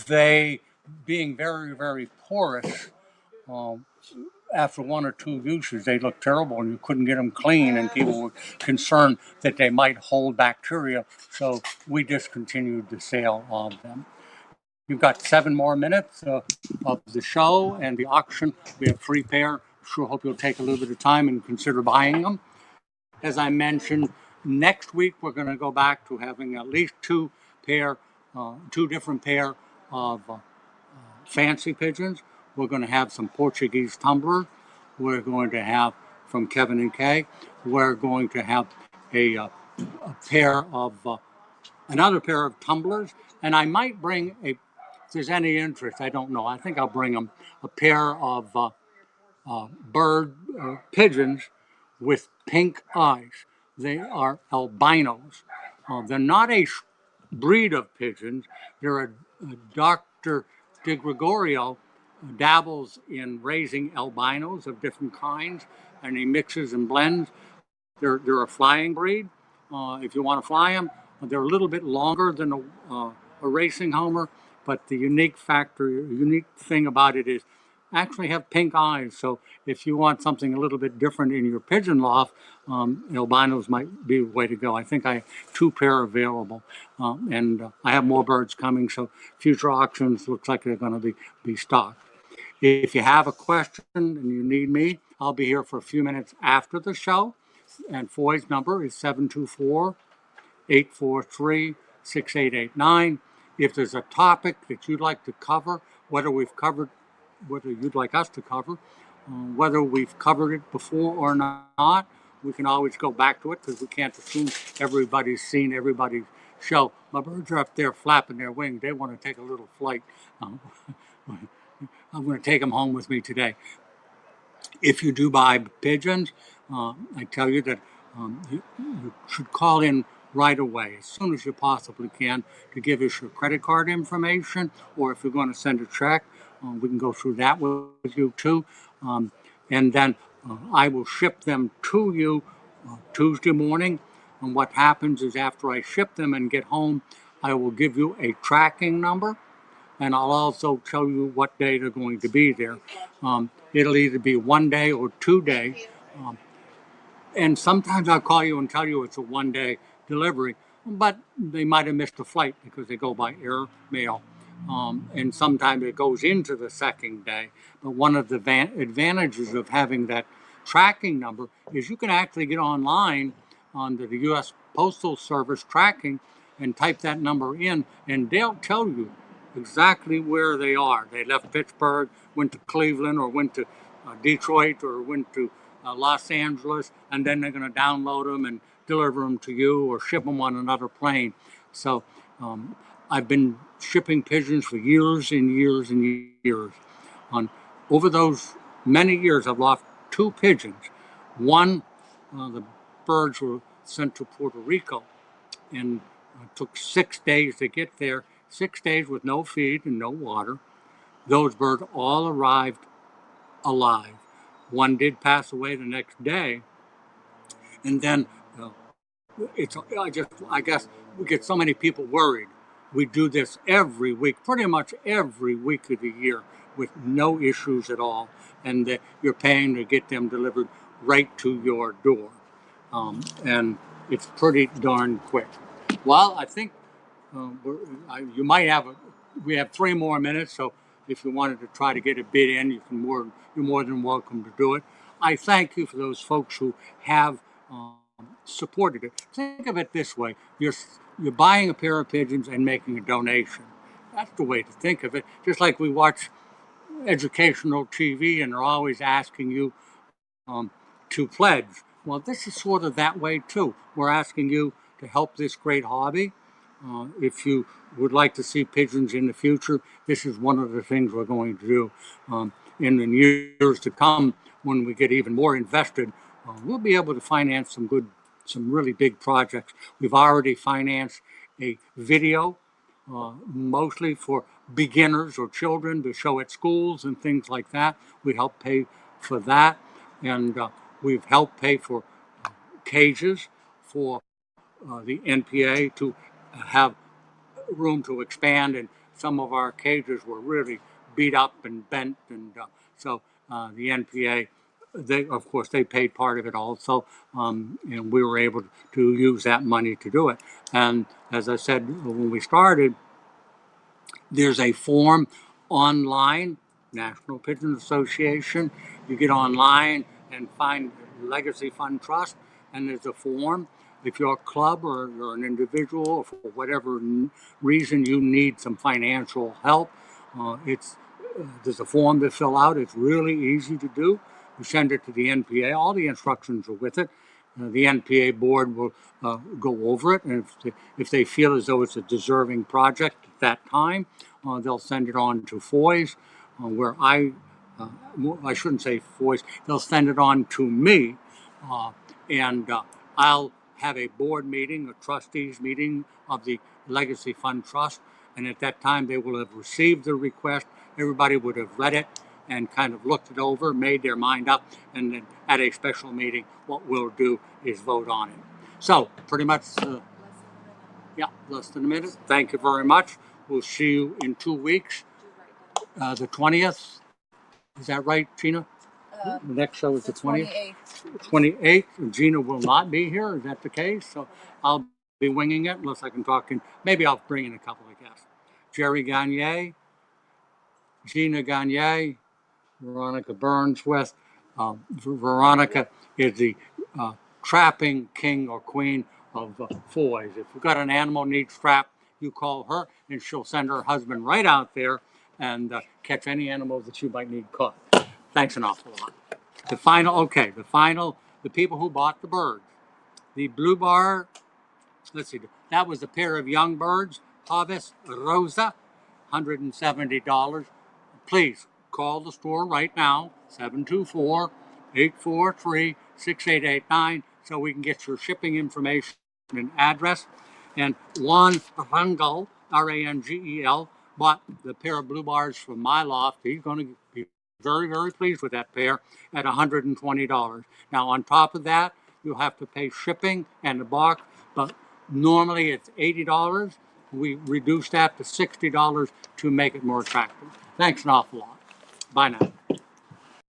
Speaker 1: they being very, very porous, after one or two uses, they look terrible and you couldn't get them clean, and people were concerned that they might hold bacteria. So we discontinued the sale of them. You've got 7 more minutes of the show and the auction. We have 3 pair. Sure hope you'll take a little bit of time and consider buying them. As I mentioned, next week we're going to go back to having at least 2 different pair of fancy pigeons. We're going to have some Portuguese tumblers. We're going to have from Kevin and Kay. We're going to have a pair of another pair of tumblers, and I might bring a. If there's any interest, I don't know. I think I'll bring them a pair of bird pigeons with pink eyes. They are albinos. They're not a breed of pigeons. They're a Dr. De Gregorio dabbles in raising albinos of different kinds, and he mixes and blends. They're a flying breed. If you want to fly them, they're a little bit longer than a racing homer, but the unique thing about it is actually have pink eyes. So if you want something a little bit different in your pigeon loft, albinos might be the way to go. I think I have 2 pair available, and I have more birds coming. So future auctions looks like they're going to be stocked. If you have a question and you need me, I'll be here for a few minutes after the show. And Foy's number is 724-843-6889. If there's a topic that you'd like to cover, whether you'd like us to cover, whether we've covered it before or not, we can always go back to it because we can't assume everybody's seen everybody's show. My birds are up there flapping their wings. They want to take a little flight. I'm going to take them home with me today. If you do buy pigeons, I tell you that you should call in right away, as soon as you possibly can, to give us your credit card information, or if you're going to send a check, we can go through that with you too. And then I will ship them to you Tuesday morning. And what happens is after I ship them and get home, I will give you a tracking number, and I'll also tell you what day they're going to be there. It'll either be 1 day or 2 day. And sometimes I'll call you and tell you it's a 1 day delivery, but they might have missed a flight because they go by air mail. And sometimes it goes into the second day. But one of the advantages of having that tracking number is you can actually get online onto the U.S. Postal Service tracking and type that number in, and they'll tell you exactly where they are. They left Pittsburgh, went to Cleveland, or went to Detroit, or went to Los Angeles, and then they're going to download them and deliver them to you or ship them on another plane. So I've been shipping pigeons for years and years and years. Over those many years, I've lost 2 pigeons. One, the birds were sent to Puerto Rico, and it took 6 days to get there. 6 days with no feed and no water. Those birds all arrived alive. One did pass away the next day, and then I guess we get so many people worried we do this every week, pretty much every week of the year, with no issues at all, and that you're paying to get them delivered right to your door. And it's pretty darn quick. Well, I think you might have we have 3 more minutes, so if you wanted to try to get a bid in, you're more than welcome to do it. I thank you for those folks who have supported it. Think of it this way: you're buying a pair of pigeons and making a donation. That's the way to think of it. Just like we watch educational TV and they're always asking you um, to pledge. Well, this is sort of that way too. We're asking you to help this great hobby. If you would like to see pigeons in the future, this is one of the things we're going to do. In the years to come, when we get even more invested, we'll be able to finance some really big projects. We've already financed a video, mostly for beginners or children to show at schools and things like that. We help pay for that, and we've helped pay for cages for the NPA to have room to expand, and some of our cages were really beat up and bent, and so the NPA, they of course they paid part of it also, and we were able to use that money to do it. And as I said when we started, there's a form online, National Pigeon Association. You get online and find Legacy Fund Trust, and there's a form. If you're a club or you're an individual, or for whatever reason you need some financial help, it's there's a form to fill out. It's really easy to do. You send it to the NPA. All the instructions are with it. The NPA board will go over it, and if they feel as though it's a deserving project at that time, they'll send it on to Foys, where I shouldn't say Foys, they'll send it on to me, and I'll have a board meeting, a trustees meeting of the Legacy Fund Trust, and at that time they will have received the request. Everybody would have read it and kind of looked it over, made their mind up, and then at a special meeting, what we'll do is vote on it. So pretty much, yeah, less than a minute. Thank you very much. We'll see you in 2 weeks, the 20th. Is that right, Gina? The next show is the 20th. 28th. Gina will not be here. Is that the case? So I'll be winging it unless I can talk. And maybe I'll bring in a couple of guests. Jerry Gagne, Gina Gagne, Veronica Burnsworth. Veronica is the trapping king or queen of Foys. If you've got an animal needs trap, you call her and she'll send her husband right out there and catch any animal that you might need caught. Thanks an awful lot. The people who bought the birds. The blue bar, let's see, that was a pair of young birds, Pavis Rosa, $170. Please call the store right now, 724-843-6889, so we can get your shipping information and address. And Juan Rangel, Rangel, bought the pair of blue bars from my loft. He's going to be very, very pleased with that pair at $120. Now, on top of that, you'll have to pay shipping and the box, but normally it's $80. We reduced that to $60 to make it more attractive. Thanks an awful lot. Bye now.